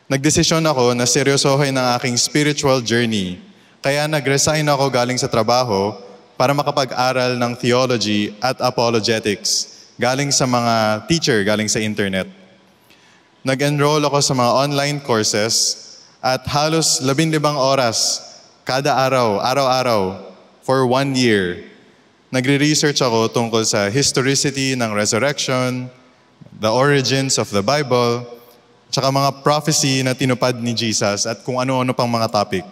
[SPEAKER 2] Nagdesisyon ako na seryosohin ang aking spiritual journey, kaya nag-resign ako galing sa trabaho para makapag-aral ng theology at apologetics galing sa mga teacher, galing sa internet. Nag-enroll ako sa mga online courses at halos 15 oras kada araw-araw for 1 year. Nagre-research ako tungkol sa historicity ng resurrection, the origins of the Bible, tsaka mga prophecy na tinupad ni Jesus at kung ano-ano pang mga topic.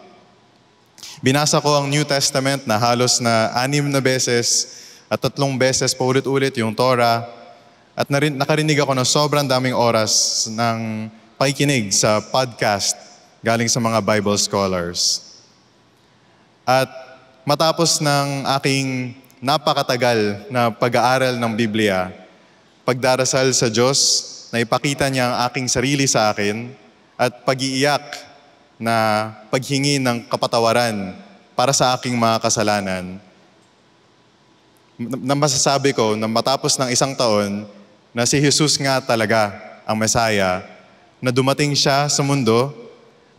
[SPEAKER 2] Binasa ko ang New Testament na halos na 6 na beses at 3 beses pa ulit-ulit yung Torah at nakarinig ako ng sobrang daming oras ng pakikinig sa podcast galing sa mga Bible scholars. At matapos ng aking napakatagal na pag-aaral ng Biblia, pagdarasal sa Diyos na ipakita niya ang aking sarili sa akin at pag-iiyak na paghingi ng kapatawaran para sa aking mga kasalanan, na masasabi ko na matapos ng isang taon na si Jesus nga talaga ang Mesaya, na dumating siya sa mundo,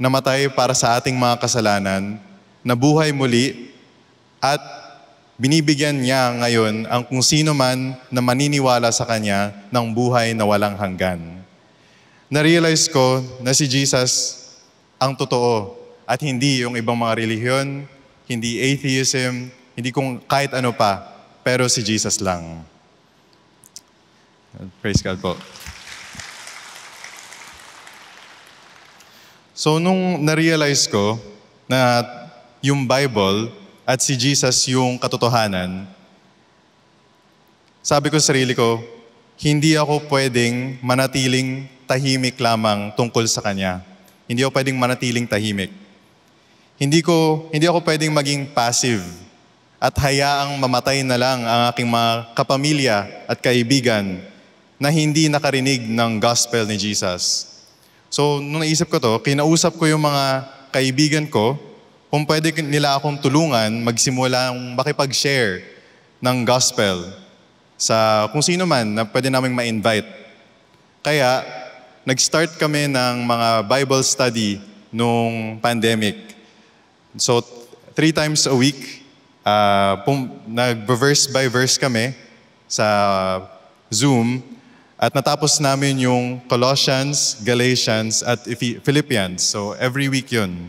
[SPEAKER 2] namatay para sa ating mga kasalanan, nabuhay muli, at binibigyan niya ngayon ang kung sino man na maniniwala sa Kanya ng buhay na walang hanggan. Na-realize ko na si Jesus ang totoo at hindi yung ibang mga relihiyon, hindi atheism, hindi kung kahit ano pa, pero si Jesus lang. Praise God po. So nung na-realize ko na yung Bible at si Jesus yung katotohanan, sabi ko sa sarili ko, hindi ako pwedeng manatiling tahimik lamang tungkol sa Kanya. Hindi ako pwedeng manatiling tahimik. Hindi ako pwedeng maging passive at hayaang mamatay na lang ang aking mga kapamilya at kaibigan na hindi nakarinig ng gospel ni Jesus. So, nung naisip ko to, kinausap ko yung mga kaibigan ko kung pwede nila akong tulungan magsimulang makipag-share ng gospel sa kung sino man na pwede naming ma-invite. Kaya, nag-start kami ng mga Bible study nung pandemic. So, 3 times a week, nag-verse by verse kami sa Zoom. At natapos namin yung Colossians, Galatians, at Philippians. So, every week yun.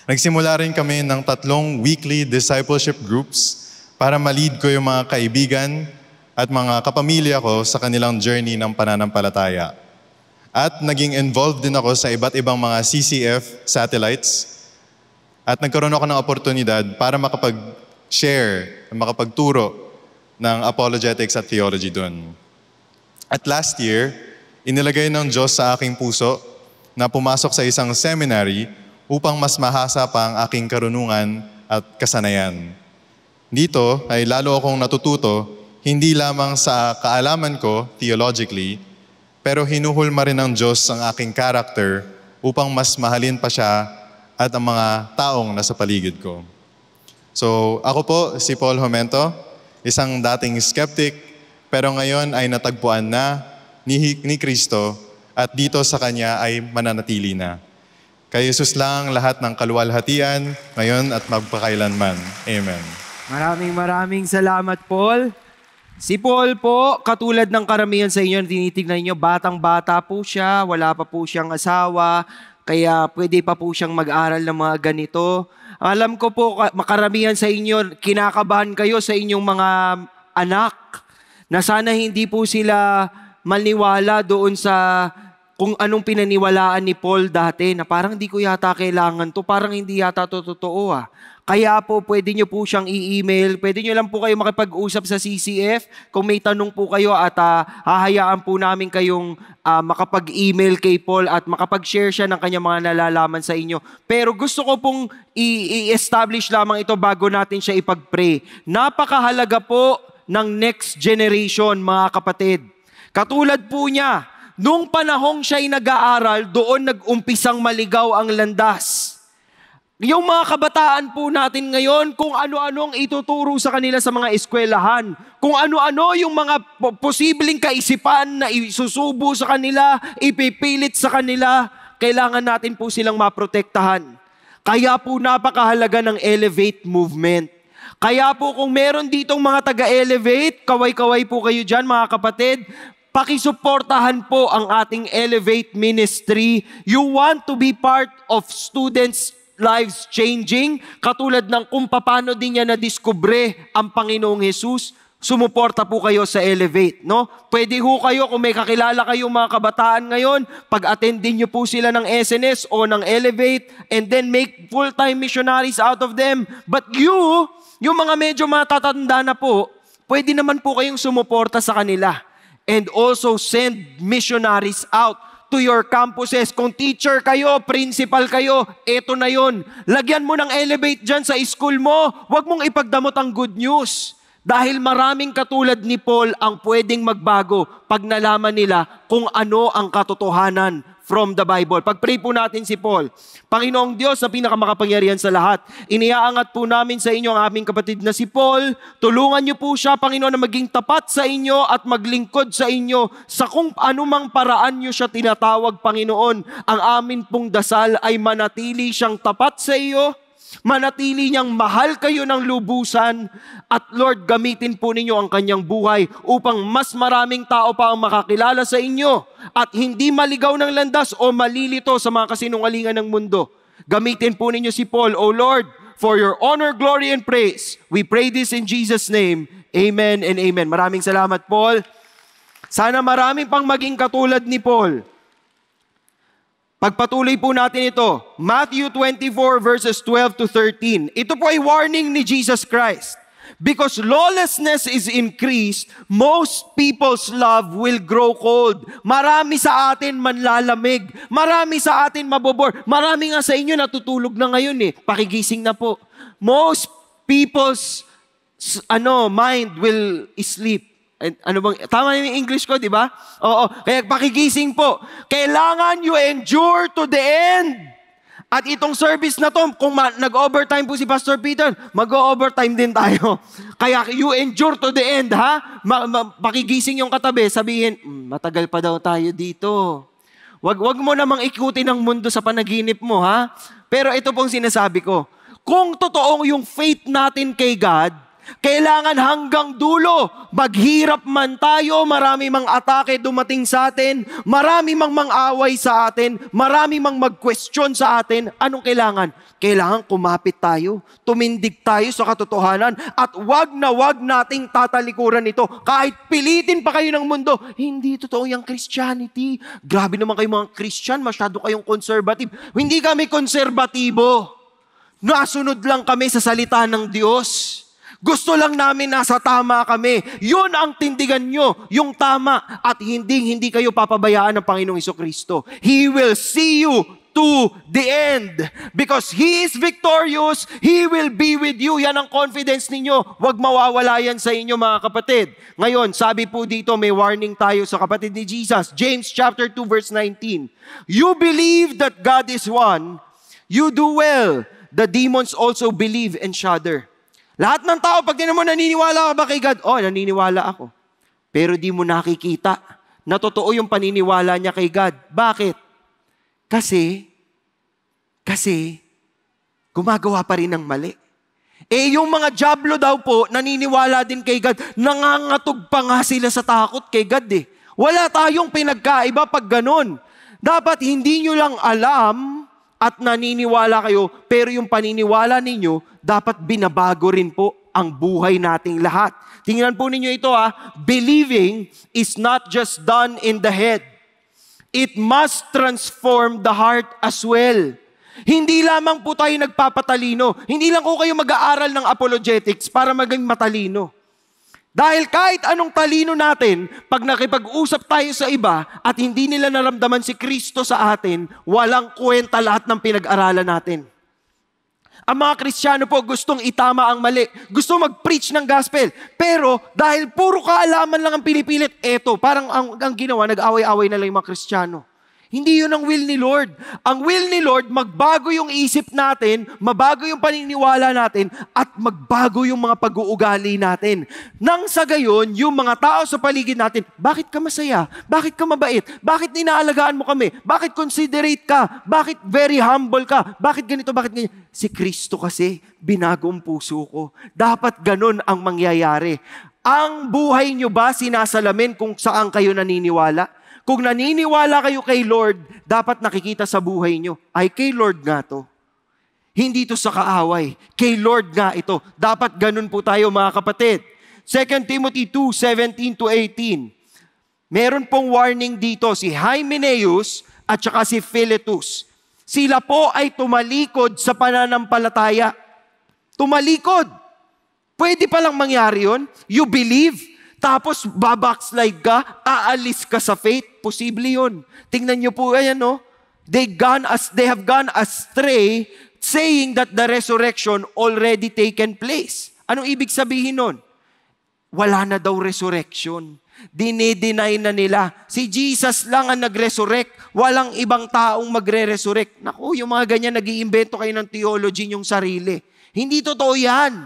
[SPEAKER 2] Nagsimula rin kami ng 3 weekly discipleship groups para ma-lead ko yung mga kaibigan at mga kapamilya ko sa kanilang journey ng pananampalataya. At naging involved din ako sa iba't ibang mga CCF satellites. At nagkaroon ako ng oportunidad para makapag-share, makapagturo ng apologetics at theology doon. At last year, inilagay ng Diyos sa aking puso na pumasok sa isang seminary upang mas mahasa pa ang aking karunungan at kasanayan. Dito ay lalo akong natututo, hindi lamang sa kaalaman ko theologically, pero hinuhulma rin ng Diyos ang aking character upang mas mahalin pa siya at ang mga taong nasa paligid ko. So ako po si Paul Jumento, isang dating skeptic, pero ngayon ay natagpuan na ni Kristo at dito sa Kanya ay mananatili na. Kay Jesus lang lahat ng kaluwalhatian, ngayon at magpakailanman. Amen.
[SPEAKER 1] Maraming salamat, Paul. Si Paul po, katulad ng karamihan sa inyo, tinitignan niyo, batang-bata po siya, wala pa po siyang asawa, kaya pwede pa po siyang mag-aral ng mga ganito. Alam ko po, makaramihan sa inyo, kinakabahan kayo sa inyong mga anak, na sana hindi po sila maniwala doon sa kung anong pinaniwalaan ni Paul dati na parang di ko yata kailangan to, parang hindi yata to totoo ah. Kaya po pwede nyo po siyang i-email, pwede nyo lang po kayo makipag-usap sa CCF kung may tanong po kayo at hahayaan po namin kayong makapag-email kay Paul at makapag-share siya ng kanyang mga nalalaman sa inyo. Pero gusto ko pong i-establish lamang ito bago natin siya ipag-pray. Napakahalaga po ng next generation, mga kapatid. Katulad po niya, nung panahong siya'y nag-aaral, doon nag-umpisang maligaw ang landas. Yung mga kabataan po natin ngayon, kung ano-ano ang ituturo sa kanila sa mga eskwelahan, kung ano-ano yung mga posibleng kaisipan na isusubo sa kanila, ipipilit sa kanila, kailangan natin po silang maprotektahan. Kaya po napakahalaga ng Elevate Movement. Kaya po kung meron ditong mga taga-Elevate, kaway-kaway po kayo dyan mga kapatid, pakisuportahan po ang ating Elevate Ministry. You want to be part of students' lives changing, katulad ng kung paano din niya na-discover ang Panginoong Jesus, sumuporta po kayo sa Elevate, no? Pwede ho kayo, kung may kakilala kayong mga kabataan ngayon, pag-attendin niyo po sila ng SNS o ng Elevate, and then make full-time missionaries out of them. But you, yung mga medyo matatanda na po, pwede naman po kayong sumuporta sa kanila and also send missionaries out to your campuses. Kung teacher kayo, principal kayo, eto na yon. Lagyan mo ng elevate dyan sa school mo. Huwag mong ipagdamot ang good news. Dahil maraming katulad ni Paul ang pwedeng magbago pag nalaman nila kung ano ang katotohanan from the Bible. Pag-pray po natin si Paul. Panginoong Diyos na pinakamakapangyarihan sa lahat, iniaangat po namin sa inyo ang aming kapatid na si Paul. Tulungan niyo po siya, Panginoon, na maging tapat sa inyo at maglingkod sa inyo sa kung anumang paraan niyo siya tinatawag, Panginoon. Ang amin pong dasal ay manatili siyang tapat sa iyo, manatili niyang mahal kayo ng lubusan, at Lord, gamitin po ninyo ang kanyang buhay upang mas maraming tao pa ang makakilala sa inyo at hindi maligaw ng landas o malilito sa mga kasinungalingan ng mundo. Gamitin po ninyo si Paul, O Lord, for your honor, glory, and praise. We pray this in Jesus' name. Amen and amen. Maraming salamat, Paul. Sana maraming pang maging katulad ni Paul. Pagpatuloy po natin ito, Matthew 24 verses 12 to 13. Ito po ay warning ni Jesus Christ. Because lawlessness is increased, most people's love will grow cold. Marami sa atin manlalamig. Marami sa atin mabobor. Marami nga sa inyo natutulog na ngayon eh. Pakigising na po. Most people's mind will sleep. Ano bang, tama yung English ko, di ba? Oo, kaya pakigising po. Kailangan you endure to the end. At itong service na to, kung nag-overtime po si Pastor Peter, mag-overtime din tayo. Kaya you endure to the end, ha? Pakigising yung katabi, sabihin, matagal pa daw tayo dito. Wag mo namang ikutin ang mundo sa panaginip mo, ha? Pero ito pong sinasabi ko, kung totoong yung faith natin kay God, kailangan hanggang dulo. Maghirap man tayo, marami mang atake dumating sa atin, marami mang mang-away sa atin, marami mang mag-question sa atin, anong kailangan? Kailangan kumapit tayo, tumindig tayo sa katotohanan, at wag nating tatalikuran ito. Kahit pilitin pa kayo ng mundo, hindi totoo yung Christianity. Grabe naman kayo mga Christian, masyado kayong conservative. Hindi kami konserbatibo. Nasunod lang kami sa salita ng Diyos. Gusto lang namin nasa tama kami. Yun ang tindigan nyo, yung tama. At hindi kayo papabayaan ng Panginoong Jesucristo. He will see you to the end. Because He is victorious, He will be with you. Yan ang confidence ninyo. Huwag mawawala yan sa inyo, mga kapatid. Ngayon, sabi po dito, may warning tayo sa kapatid ni Jesus. James chapter 2 verse 19. You believe that God is one, you do well. The demons also believe and shudder. Lahat ng tao, pag tinan mo, naniniwala ka ba kay God? Oh, naniniwala ako. Pero di mo nakikita na totoo yung paniniwala niya kay God. Bakit? Kasi, gumagawa pa rin ng mali. Yung mga diablo daw po, naniniwala din kay God. Nangangatog pa nga sila sa takot kay God eh. Wala tayong pinagkaiba pag ganun. Dapat hindi nyo lang alam at naniniwala kayo, pero yung paniniwala ninyo, dapat binabago rin po ang buhay nating lahat. Tingnan po ninyo ito believing is not just done in the head. It must transform the heart as well. Hindi lamang po tayo nagpapatalino. Hindi lang po kayo mag-aaral ng apologetics para maging matalino. Dahil kahit anong talino natin, pag nakipag-usap tayo sa iba at hindi nila naramdaman si Kristo sa atin, walang kwenta lahat ng pinag-aralan natin. Ang mga Kristiyano po gustong itama ang mali. Gusto mag-preach ng gospel. Pero dahil puro kaalaman lang ang pinipilit, parang ang ginawa, nag-away-away na lang yung mga Kristiyano. Hindi yun ang will ni Lord. Ang will ni Lord, magbago yung isip natin, mabago yung paniniwala natin, at magbago yung mga pag-uugali natin. Nang sa gayon, yung mga tao sa paligid natin, bakit ka masaya? Bakit ka mabait? Bakit inaalagaan mo kami? Bakit considerate ka? Bakit very humble ka? Bakit ganito? Bakit ganyan? Si Kristo kasi, binago ang puso ko. Dapat ganun ang mangyayari. Ang buhay nyo ba sinasalamin kung saan kayo naniniwala? Kung naniniwala kayo kay Lord, dapat nakikita sa buhay nyo, ay kay Lord nga to. Hindi to sa kaaway. Kay Lord nga ito. Dapat ganun po tayo, mga kapatid. 2 Timothy 2:17 to 18. Meron pong warning dito si Hymenaeus at saka si Philetus. Sila po ay tumalikod sa pananampalataya. Tumalikod. Pwede palang mangyari yun. You believe, tapos babackslide ka, aalis ka sa faith. posible yun. Tingnan niyo po, ayan, no? They have gone astray saying that the resurrection already taken place. Anong ibig sabihin nun? Wala na daw resurrection. Dinideny na nila. Si Jesus lang ang nag-resurrect. Walang ibang taong magre-resurrect. Naku, yung mga ganyan, nag-iimbento kayo ng theology yung sarili. Hindi totoo yan.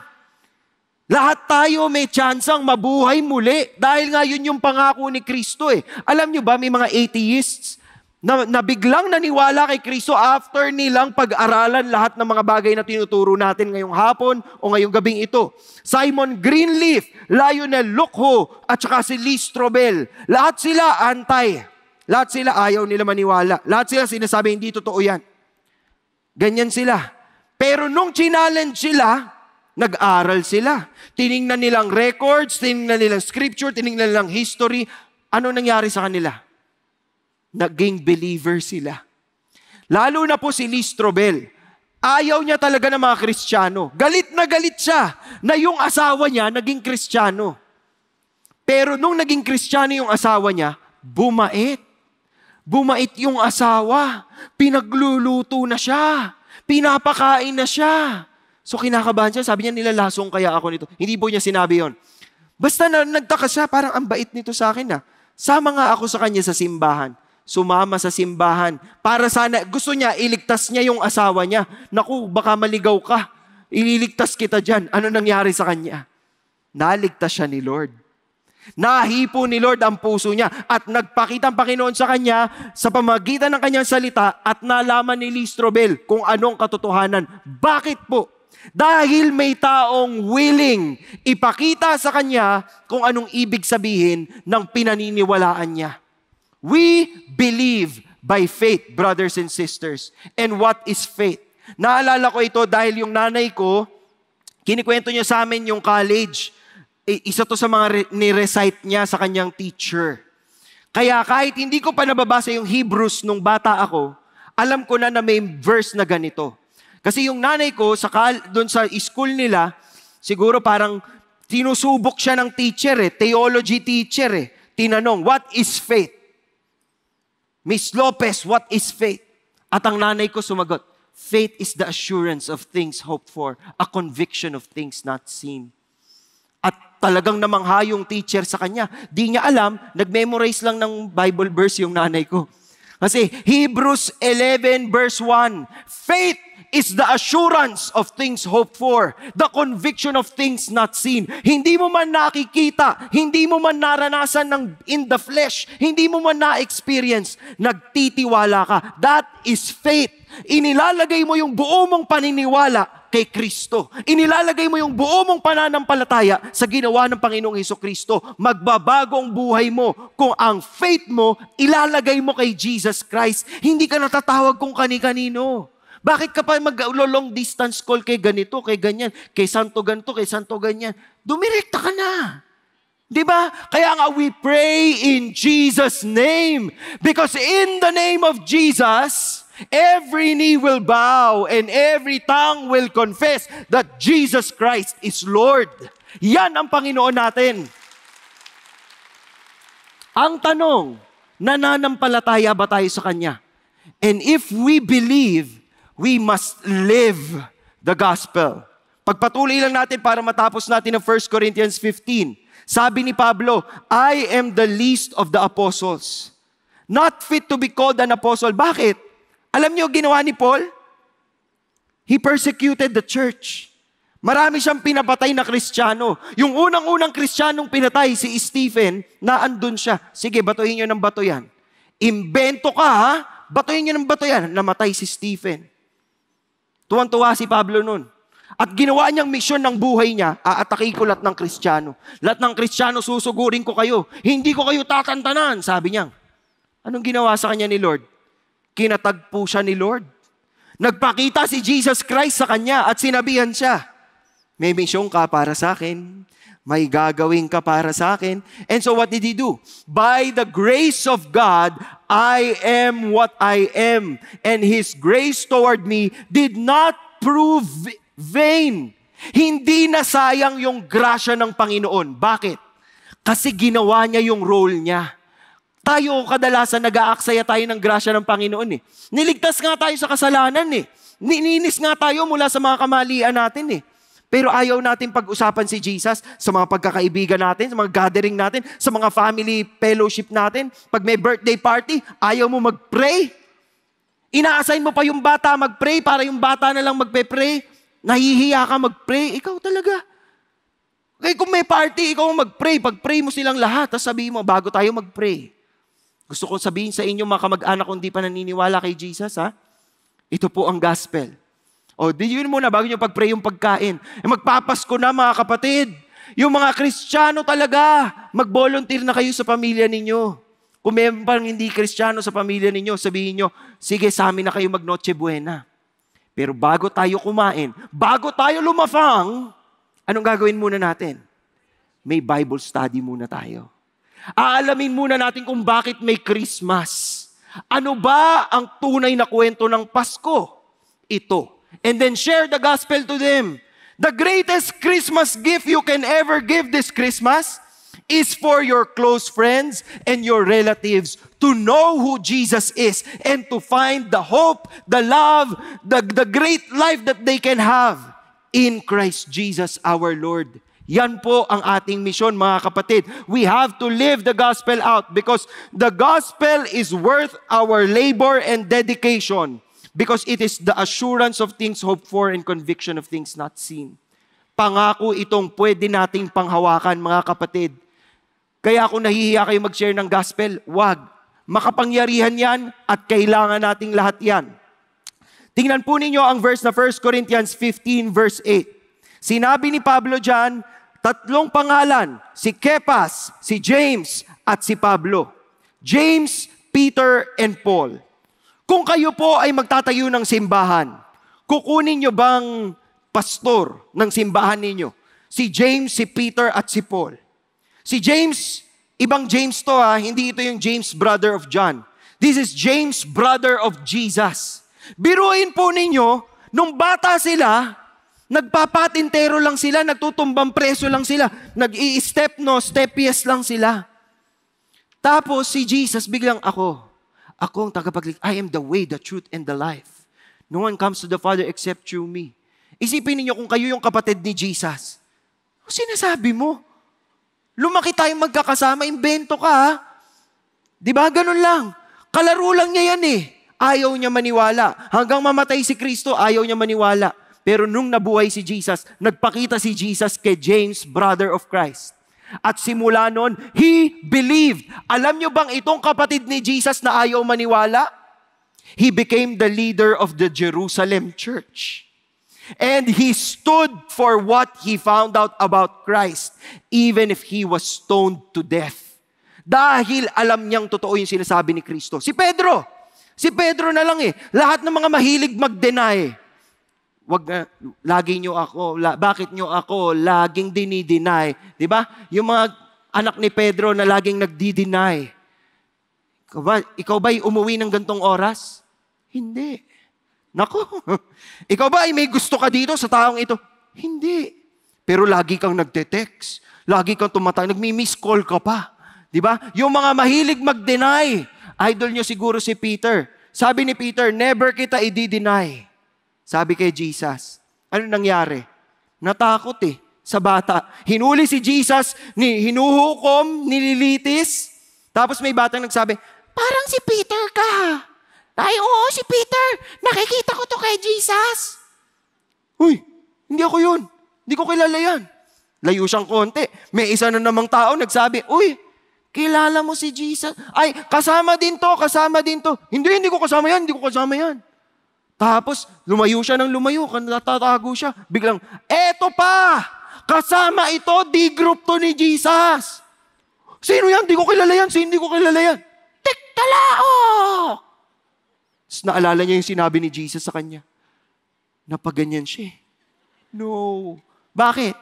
[SPEAKER 1] Lahat tayo may tsansang mabuhay muli. Dahil nga yun yung pangako ni Kristo eh. Alam nyo ba, may mga atheists na biglang naniwala kay Kristo after nilang pag-aralan lahat ng mga bagay na tinuturo natin ngayong hapon o ngayong gabing ito. Simon Greenleaf, Lionel Lucco, at saka si Lee Strobel. Lahat sila anti. Lahat sila ayaw nila maniwala. Lahat sila sinasabi hindi totoo yan. Ganyan sila. Pero nung challenge sila, nag-aral sila. Tiningnan nilang records, tiningnan nilang scripture, tiningnan nilang history. Ano nangyari sa kanila? Naging believer sila. Lalo na po si Lee Strobel. Ayaw niya talaga ng mga Kristiyano. Galit na galit siya na yung asawa niya naging Kristiyano. Pero nung naging Kristiyano yung asawa niya, bumait. Bumait yung asawa. Pinagluluto na siya. Pinapakain na siya. So kinakabahan siya. Sabi niya, nilalasong kaya ako nito. Hindi po niya sinabi yon. Basta nagtaka siya, parang ang bait nito sa akin. Sama nga ako sa kanya sa simbahan. Sumama sa simbahan. Para sana, gusto niya, iligtas niya yung asawa niya. Naku, baka maligaw ka. Ililigtas kita dyan. Ano nangyari sa kanya? Naligtas siya ni Lord. Nahipo ni Lord ang puso niya. At nagpakita ang Panginoon sa kanya sa pamagitan ng kanyang salita at nalaman ni Lee Strobel kung anong katotohanan. Bakit po? Dahil may taong willing ipakita sa kanya kung anong ibig sabihin ng pinaniniwalaan niya. We believe by faith, brothers and sisters. And what is faith? Naalala ko ito dahil yung nanay ko, kinikwento niya sa amin yung college. Isa to sa mga ni-recite niya sa kanyang teacher. Kaya kahit hindi ko pa nababasa yung Hebrews nung bata ako, alam ko na may verse na ganito. Kasi yung nanay ko, doon sa school nila, siguro parang tinusubok siya ng teacher theology teacher Tinanong, what is faith? Miss Lopez, what is faith? At ang nanay ko sumagot, faith is the assurance of things hoped for, a conviction of things not seen. At talagang namangha yung teacher sa kanya. Di niya alam, nag-memorize lang ng Bible verse yung nanay ko. Kasi Hebrews 11 verse 1, faith is the assurance of things hoped for, the conviction of things not seen. Hindi mo man nakikita, hindi mo man naranasan in the flesh, hindi mo man na-experience, nagtitiwala ka. That is faith. Inilalagay mo yung buo mong paniniwala kay Kristo. Inilalagay mo yung buo mong pananampalataya sa ginawa ng Panginoong Hesukristo. Magbabago ang buhay mo kung ang faith mo ilalagay mo kay Jesus Christ. Hindi ka natatawag kung kani-kanino. Bakit ka pa mag-long distance call kay ganito, kay ganyan, kay santo ganito, kay santo ganyan? Dumirekta ka na. Diba? Kaya nga we pray in Jesus' name. Because in the name of Jesus, every knee will bow and every tongue will confess that Jesus Christ is Lord. Yan ang Panginoon natin. Ang tanong, nananampalataya ba tayo sa Kanya? And if we believe, we must live the gospel. Pagpatuloy lang natin para matapos natin ang 1 Corinthians 15. Sabi ni Pablo, I am the least of the apostles. Not fit to be called an apostle. Bakit? Alam niyo ginawa ni Paul? He persecuted the church. Marami siyang pinapatay na Kristiyano. Yung unang-unang Kristiyanong pinatay, si Stephen, na andun siya. Sige, batuhin niyo ng bato yan. Imbento ka ha? Batuhin niyo ng bato yan. Namatay si Stephen. Tuwan-tuwa si Pablo nun. At ginawa niyang misyon ng buhay niya, aatake ko lahat ng Kristiyano. Lahat ng Kristiyano susugurin ko kayo. Hindi ko kayo tatantanan, sabi niya. Anong ginawa sa kanya ni Lord? Kinatagpo siya ni Lord. Nagpakita si Jesus Christ sa kanya at sinabihan siya, may misyon ka para sa akin. May gagawin ka para sa akin. And so what did he do? By the grace of God, I am what I am. And His grace toward me did not prove vain. Hindi nasayang yung grasya ng Panginoon. Bakit? Kasi ginawa niya yung role niya. Tayo kadalasan nag-aaksaya tayo ng grasya ng Panginoon eh. Niligtas nga tayo sa kasalanan eh. Nininis nga tayo mula sa mga kamalian natin eh. Pero ayaw natin pag-usapan si Jesus sa mga pagkakaibigan natin, sa mga gathering natin, sa mga family fellowship natin. Pag may birthday party, ayaw mo mag-pray. Ina-assign mo pa yung bata mag-pray para yung bata na lang magpe-pray. Nahihiya ka mag-pray. Ikaw talaga. Kaya kung may party, ikaw mag-pray. Pag-pray mo silang lahat, tapos sabihin mo, bago tayo mag-pray. Gusto kong sabihin sa inyo, mga kamag-anak kung di pa naniniwala kay Jesus, ha? Ito po ang gospel. O, yun muna, bago nyo pag-pray yung pagkain. Magpapasko na, mga kapatid. Yung mga Kristiyano talaga, mag-volunteer na kayo sa pamilya ninyo. Kung may pang hindi Kristiyano sa pamilya ninyo, sabihin nyo, sige, sa amin na kayo mag-Noche Buena. Pero bago tayo kumain, bago tayo lumafang, anong gagawin muna natin? May Bible study muna tayo. Aalamin muna natin kung bakit may Christmas. Ano ba ang tunay na kwento ng Pasko? Ito. And then share the gospel to them. The greatest Christmas gift you can ever give this Christmas is for your close friends and your relatives to know who Jesus is and to find the hope, the love, the great life that they can have in Christ Jesus our Lord. Yan po ang ating misyon, mga kapatid. We have to live the gospel out because the gospel is worth our labor and dedication because it is the assurance of things hoped for and conviction of things not seen. Pangako itong pwede nating panghawakan, mga kapatid. Kaya kung nahihiya kayo mag-share ng gospel, wag. Makapangyarihan yan at kailangan nating lahat yan. Tingnan po ninyo ang verse na 1 Corinthians 15 verse 8. Sinabi ni Pablo dyan, 3 pangalan, si Kephas, si James, at si Pablo. James, Peter, and Paul. Kung kayo po ay magtatayo ng simbahan, kukunin nyo bang pastor ng simbahan ninyo? Si James, si Peter, at si Paul. Si James, ibang James to ha, hindi ito yung James brother of John. This is James brother of Jesus. Biruin po ninyo, nung bata sila, nagpapatintero lang sila, nagtutumbang preso lang sila, nag-i-step no, step yes lang sila. Tapos si Jesus biglang ako ang tagapagligtas. I am the way, the truth, and the life. No one comes to the Father except through me. Isipin niyo kung kayo yung kapatid ni Jesus. Ano sinasabi mo? Lumaki tayong magkakasama, imbento ka ha? Diba? Ganun lang. Kalaro lang niya yan eh. Ayaw niya maniwala. Hanggang mamatay si Kristo, ayaw niya maniwala. Pero nung nabuhay si Jesus, nagpakita si Jesus kay James, brother of Christ. At simula nun, he believed. Alam nyo bang itong kapatid ni Jesus na ayaw maniwala? He became the leader of the Jerusalem church. And he stood for what he found out about Christ, even if he was stoned to death. Dahil alam niyang totoo yung sinasabi ni Kristo. Si Pedro na lang eh. Lahat ng mga mahilig mag-deny. Bakit nyo ako laging dinideny? Diba? Yung mga anak ni Pedro na laging nagdi-deny. Ikaw ba'y umuwi ng gantong oras? Hindi. Nako, ikaw ba ay may gusto ka dito sa taong ito? Hindi. Pero lagi kang nagte-text. Lagi kang tumatawag. Nagmi-miss call ka pa. Diba? Yung mga mahilig mag-deny. Idol nyo siguro si Peter. Sabi ni Peter, never kita i-deny. Sabi kay Jesus, ano nangyari? Natakot sa bata. Hinuli si Jesus, hinuhukom, nililitis. Tapos may batang nagsabi, parang si Peter ka. Ay, oo, si Peter. Nakikita ko to kay Jesus. Uy, hindi ako yun. Hindi ko kilala yan. Layo siyang konti. May isa na namang tao nagsabi, uy, kilala mo si Jesus? Ay, kasama din to. Hindi ko kasama yan. Tapos, lumayo siya ng lumayo, natatago siya. Biglang, eto pa! Kasama ito, di-group to ni Jesus. Sino yan? Hindi ko kilala yan. Tiktalao! Tapos naalala niya yung sinabi ni Jesus sa kanya. Napaganyan siya. No. Bakit?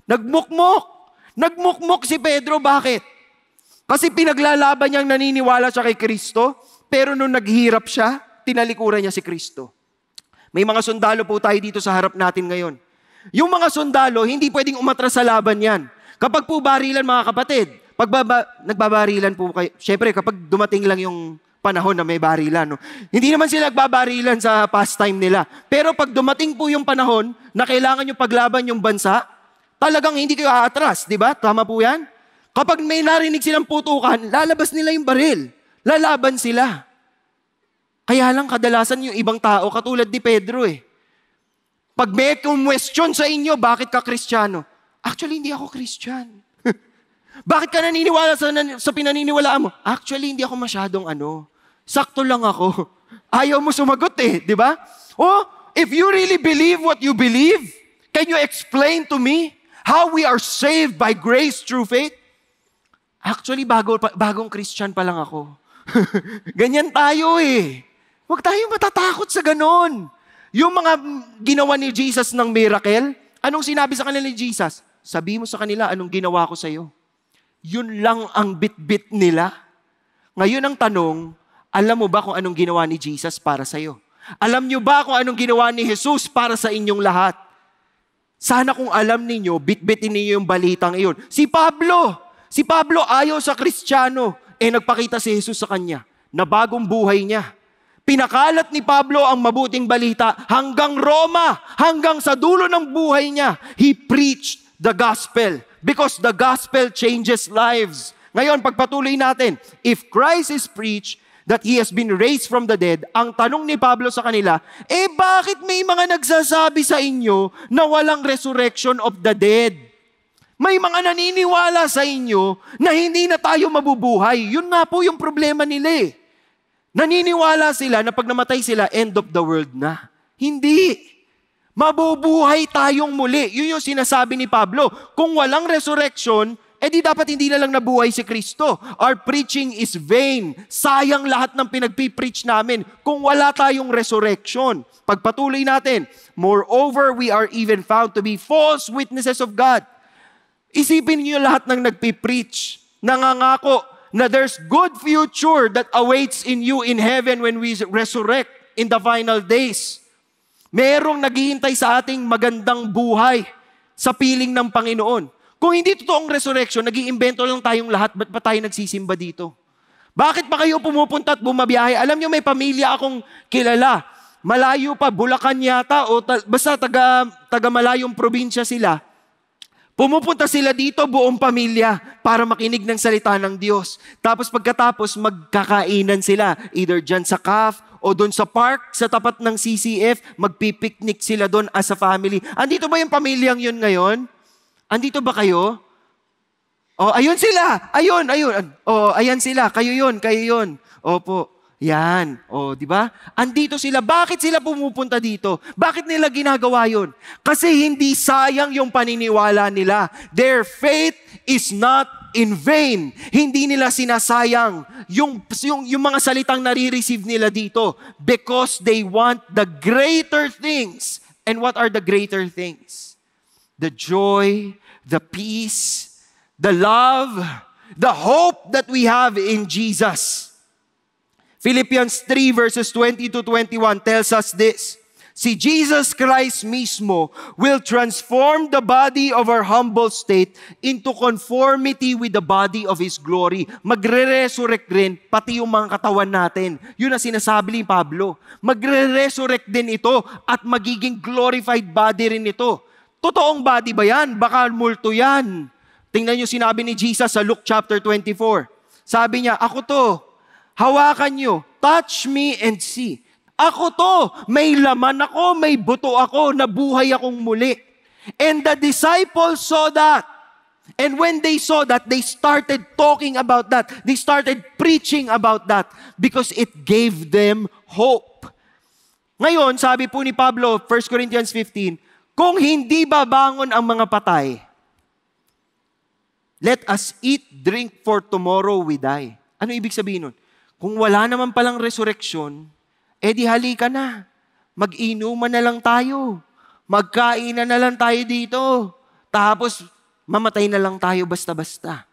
[SPEAKER 1] Nagmukmok si Pedro. Bakit? Kasi pinaglalaban niyang naniniwala siya kay Kristo, pero nung naghirap siya, tinalikuran niya si Kristo. May mga sundalo po tayo dito sa harap natin ngayon. Yung mga sundalo, hindi pwedeng umatras sa laban yan. Kapag po barilan mga kapatid, nagbabarilan po kayo, syempre kapag dumating lang yung panahon na may barilan, no? Hindi naman sila nagbabarilan sa pastime nila. Pero pag dumating po yung panahon na kailangan nyo paglaban yung bansa, talagang hindi kayo aatras, di ba? Tama po yan? Kapag may narinig silang putukan, lalabas nila yung baril. Lalaban sila. Kaya lang kadalasan yung ibang tao, katulad ni Pedro Pag may question sa inyo, bakit ka Kristiyano? Actually, hindi ako Christian. Bakit ka naniniwala sa pinaniniwalaan mo? Actually, hindi ako masyadong sakto lang ako. Ayaw mo sumagot di ba? Oh, if you really believe what you believe, can you explain to me how we are saved by grace through faith? Actually, bagong Christian pa lang ako. Ganyan tayo Huwag tayong matatakot sa ganon. Yung mga ginawa ni Jesus ng miracle, anong sinabi sa kanila ni Jesus? Sabi mo sa kanila, anong ginawa ko sa iyo? Yun lang ang bit-bit nila. Ngayon ang tanong, alam mo ba kung anong ginawa ni Jesus para sa iyo? Alam niyo ba kung anong ginawa ni Jesus para sa inyong lahat? Sana kung alam ninyo, bit-bitin ninyo yung balitang iyon. Si Pablo ayaw sa Kristiyano, nagpakita si Jesus sa kanya na bagong buhay niya. Pinakalat ni Pablo ang mabuting balita hanggang Roma, hanggang sa dulo ng buhay niya. He preached the gospel because the gospel changes lives. Ngayon, pagpatuloy natin, if Christ is preached that He has been raised from the dead, ang tanong ni Pablo sa kanila, bakit may mga nagsasabi sa inyo na walang resurrection of the dead? May mga naniniwala sa inyo na hindi na tayo mabubuhay. Yun nga po yung problema nila Naniniwala sila na pag namatay sila, end of the world na. Hindi. Mabubuhay tayong muli. Yun yung sinasabi ni Pablo. Kung walang resurrection, di dapat hindi na lang nabuhay si Kristo. Our preaching is vain. Sayang lahat ng pinagpipreach namin kung wala tayong resurrection. Pagpatuloy natin, moreover, we are even found to be false witnesses of God. Isipin niyo lahat ng nagpipreach, nangangako, na there's good future that awaits in you in heaven when we resurrect in the final days. Merong naghihintay sa ating magandang buhay sa piling ng Panginoon. Kung hindi totoong resurrection, nag-iimbento lang tayong lahat, ba't pa tayo nagsisimba dito? Bakit pa kayo pumupunta at bumabiyahe? Alam niyo, may pamilya akong kilala. Malayo pa, Bulacan yata, o basta taga malayong probinsya sila. Pumupunta sila dito, buong pamilya, para makinig ng salita ng Diyos. Tapos pagkatapos, magkakainan sila. Either dyan sa CAF o doon sa park, sa tapat ng CCF, magpipiknik sila doon as a family. Andito ba yung pamilyang yun ngayon? Andito ba kayo? Ayun sila. Ayun. Ayan sila. Kayo yun. Opo. Yan. Di ba? Andito sila. Bakit sila pumupunta dito? Bakit nila ginagawa yun? Kasi hindi sayang yung paniniwala nila. Their faith is not in vain. Hindi nila sinasayang yung mga salitang nare-receive nila dito because they want the greater things. And what are the greater things? The joy, the peace, the love, the hope that we have in Jesus. Philippians 3 verses 20 to 21 tells us this. Si Jesus Christ mismo will transform the body of our humble state into conformity with the body of His glory. Magre-resurrect rin pati yung mga katawan natin. Yun ang sinasabi ni Pablo. Magre-resurrect din ito at magiging glorified body rin ito. Totoong body ba yan? Baka multo yan. Tingnan nyo sinabi ni Jesus sa Luke chapter 24. Sabi niya, ako to. Hawakan nyo, touch me and see. Ako to, may laman ako, may buto ako, nabuhay akong muli. And the disciples saw that. And when they saw that, they started talking about that. They started preaching about that because it gave them hope. Ngayon, sabi po ni Pablo, 1 Corinthians 15, kung hindi babangon ang mga patay, let us eat, drink, for tomorrow we die. Ano ibig sabihin nun? Kung wala naman palang resurrection, di halika na. Mag-inuman na lang tayo. Magkainan na lang tayo dito. Tapos, mamatay na lang tayo basta-basta.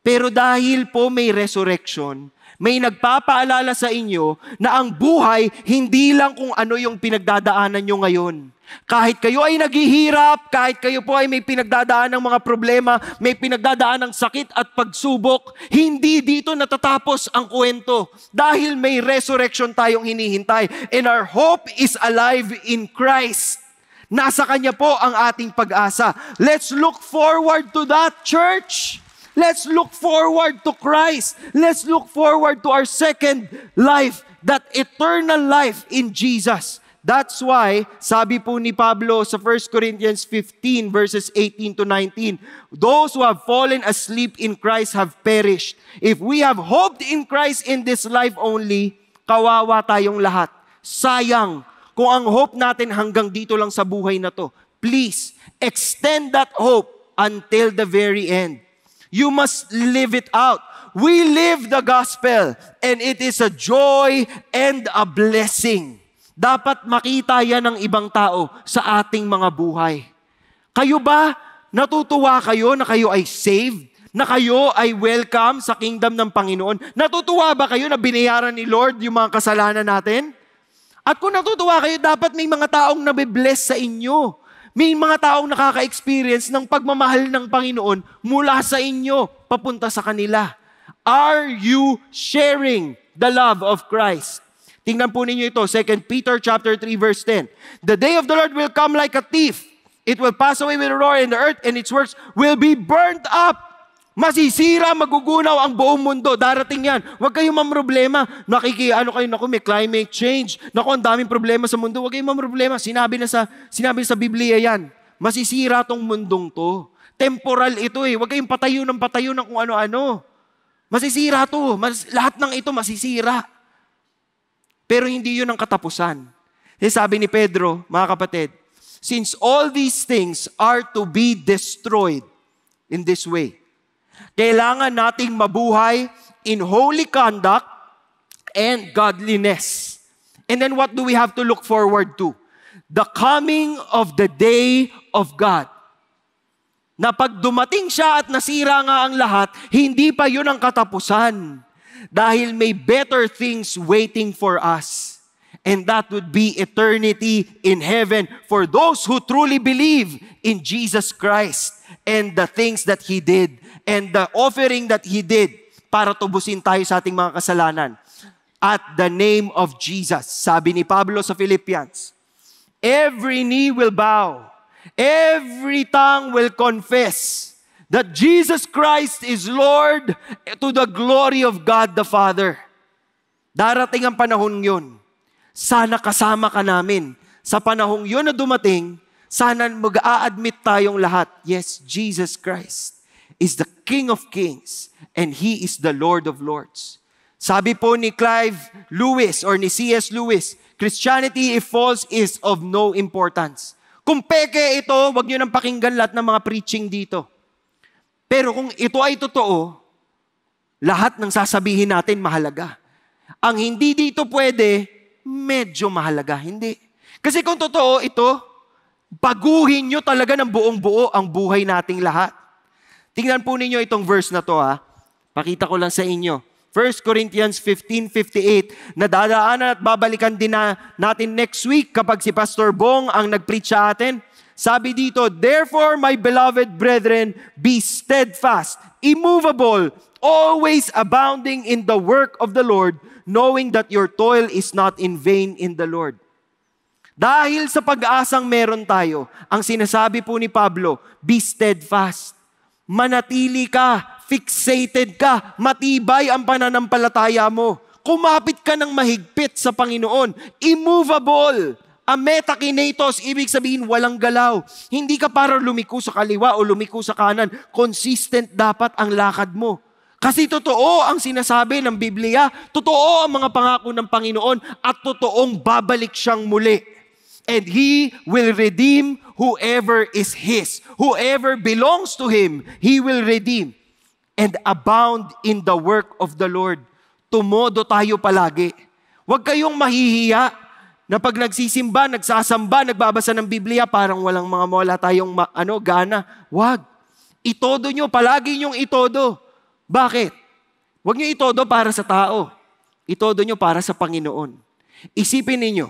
[SPEAKER 1] Pero dahil po may resurrection, May nagpapaalala sa inyo na ang buhay hindi lang kung ano yung pinagdadaanan nyo ngayon. Kahit kayo ay naghihirap, kahit kayo po ay may pinagdadaan ng mga problema, may pinagdadaan ng sakit at pagsubok, hindi dito natatapos ang kwento. Dahil may resurrection tayong hinihintay. And our hope is alive in Christ. Nasa Kanya po ang ating pag-asa. Let's look forward to that, church. Let's look forward to Christ. Let's look forward to our second life, that eternal life in Jesus. That's why, sabi po ni Pablo sa 1 Corinthians 15 verses 18 to 19, those who have fallen asleep in Christ have perished. If we have hoped in Christ in this life only, kawawa tayong lahat. Sayang kung ang hope natin hanggang dito lang sa buhay na to. Please, extend that hope until the very end. You must live it out. We live the gospel, and it is a joy and a blessing. Dapat makita yan ng ibang tao sa ating mga buhay. Kayo ba, natutuwa kayo na kayo ay saved? Na kayo ay welcome sa kingdom ng Panginoon? Natutuwa ba kayo na binayaran ni Lord yung mga kasalanan natin? At kung natutuwa kayo, dapat may mga taong nabibless sa inyo. May mga taong nakaka-experience ng pagmamahal ng Panginoon mula sa inyo, papunta sa kanila. Are you sharing the love of Christ? Tingnan po ninyo ito, 2 Peter chapter 3 verse 10. The day of the Lord will come like a thief. It will pass away with a roar, and the earth and its works will be burnt up. Masisira, magugunaw ang buong mundo. Darating yan. Huwag kayong mamroblema. May climate change. Ang daming problema sa mundo. Huwag kayong mamroblema. Sinabi na sa Biblia yan. Masisira tong mundong to. Temporal ito eh. Huwag kayong patayo ng kung ano-ano. Masisira to. Lahat ng ito masisira. Pero hindi yun ang katapusan. Sabi ni Pedro, mga kapatid, since all these things are to be destroyed in this way, kailangan nating mabuhay in holy conduct and godliness. And then what do we have to look forward to? The coming of the day of God. Na pag dumating siya at nasira nga ang lahat, hindi pa yun ang katapusan. Dahil may better things waiting for us. And that would be eternity in heaven for those who truly believe in Jesus Christ and the things that He did and the offering that He did para tubusin tayo sa ating mga kasalanan. At the name of Jesus, sabi ni Pablo sa Philippians, every knee will bow, every tongue will confess that Jesus Christ is Lord, to the glory of God the Father. Darating ang panahon yun. Sana kasama ka namin. Sa panahong yun na dumating, sana mag-a-admit tayong lahat, yes, Jesus Christ is the King of Kings and He is the Lord of Lords. Sabi po ni Clive Lewis or ni C.S. Lewis, Christianity, if false, is of no importance. Kung peke ito, wag nyo nang pakinggan lahat ng mga preaching dito. Pero kung ito ay totoo, lahat ng sasabihin natin mahalaga. Ang hindi dito pwede, medyo mahalaga. Hindi. Kasi kung totoo ito, baguhin nyo talaga ng buong buo ang buhay nating lahat. Tingnan po ninyo itong verse na to ha. Pakita ko lang sa inyo. 1 Corinthians 15:58, na dadaanan at babalikan din natin next week kapag si Pastor Bong ang nag-preach sa atin. Sabi dito, therefore, my beloved brethren, be steadfast, immovable, always abounding in the work of the Lord, knowing that your toil is not in vain in the Lord. Dahil sa pag-asang meron tayo, ang sinasabi po ni Pablo, be steadfast. Manatili ka, fixated ka, matibay ang pananampalataya mo. Kumapit ka ng mahigpit sa Panginoon. Immovable. Ametakinatos, ibig sabihin walang galaw. Hindi ka para lumiko sa kaliwa o lumiko sa kanan. Consistent dapat ang lakad mo. Kasi totoo ang sinasabi ng Biblia, totoo ang mga pangako ng Panginoon, at totoong babalik siyang muli. And He will redeem whoever is His. Whoever belongs to Him, He will redeem. And abound in the work of the Lord. Tumodo tayo palagi. Huwag kayong mahihiya na pag nagsisimba, nagsasamba, nagbabasa ng Biblia, parang wala tayong gana. Huwag. Itodo nyo, palagi nyong itodo. Bakit? Huwag niyo itodo para sa tao. Itodo niyo para sa Panginoon. Isipin ninyo,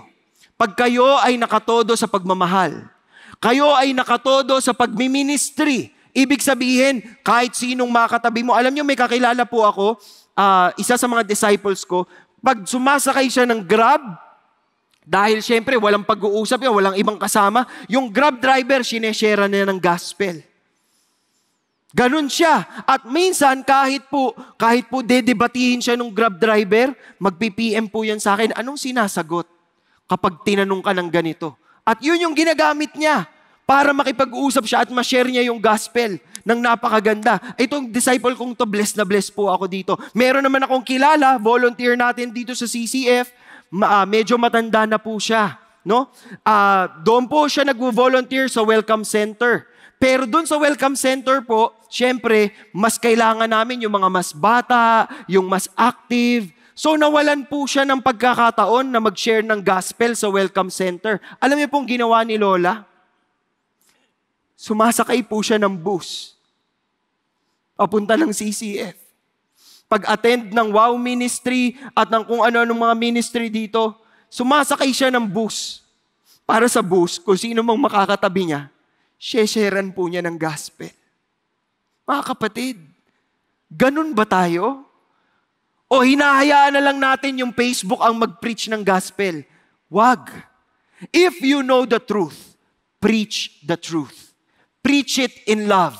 [SPEAKER 1] pag kayo ay nakatodo sa pagmamahal, kayo ay nakatodo sa pagmiministry, ibig sabihin, kahit sinong makatabi mo, alam niyo, may kakilala po ako, isa sa mga disciples ko, pag sumasakay siya ng Grab, dahil syempre walang pag-uusap yun, walang ibang kasama, yung Grab driver, sineshare niya ng gospel. Ganun siya. At minsan, kahit po dedebatihin siya ng Grab driver, mag-PPM po yan sa akin, anong sinasagot kapag tinanong ka ng ganito? At yun yung ginagamit niya para makipag-usap siya at ma-share niya yung gospel ng napakaganda. Itong disciple kong to, blessed na blessed po ako dito. Meron naman akong kilala, volunteer natin dito sa CCF, medyo matanda na po siya. No? Doon po siya nag-volunteer sa Welcome Center. Pero doon sa Welcome Center po, syempre, mas kailangan namin yung mga mas bata, yung mas active. So nawalan po siya ng pagkakataon na mag-share ng gospel sa Welcome Center. Alam niyo pong ginawa ni Lola? Sumasakay po siya ng bus. Papunta ng CCF. Pag-attend ng Wow Ministry at ng kung ano-anong mga ministry dito, sumasakay siya ng bus. Para sa bus, kung sino mang makakatabi niya, sharean po niya ng gospel. Mga kapatid, ganun ba tayo? O hinahayaan na lang natin yung Facebook ang mag-preach ng gospel? Wag. If you know the truth, preach the truth. Preach it in love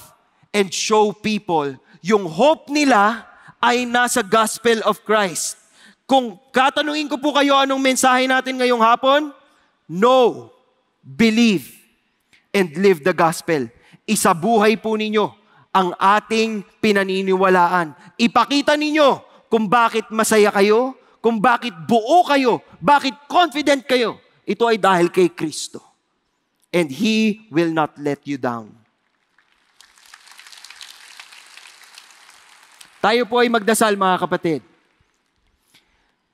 [SPEAKER 1] and show people yung hope nila ay nasa gospel of Christ. Kung katanungin ko po kayo anong mensahe natin ngayong hapon, know, believe, and live the gospel. Isabuhay po ninyo ang ating pinaniniwalaan. Ipakita ninyo kung bakit masaya kayo, kung bakit buo kayo, bakit confident kayo. Ito ay dahil kay Kristo. And He will not let you down. Tayo po ay magdasal, mga kapatid.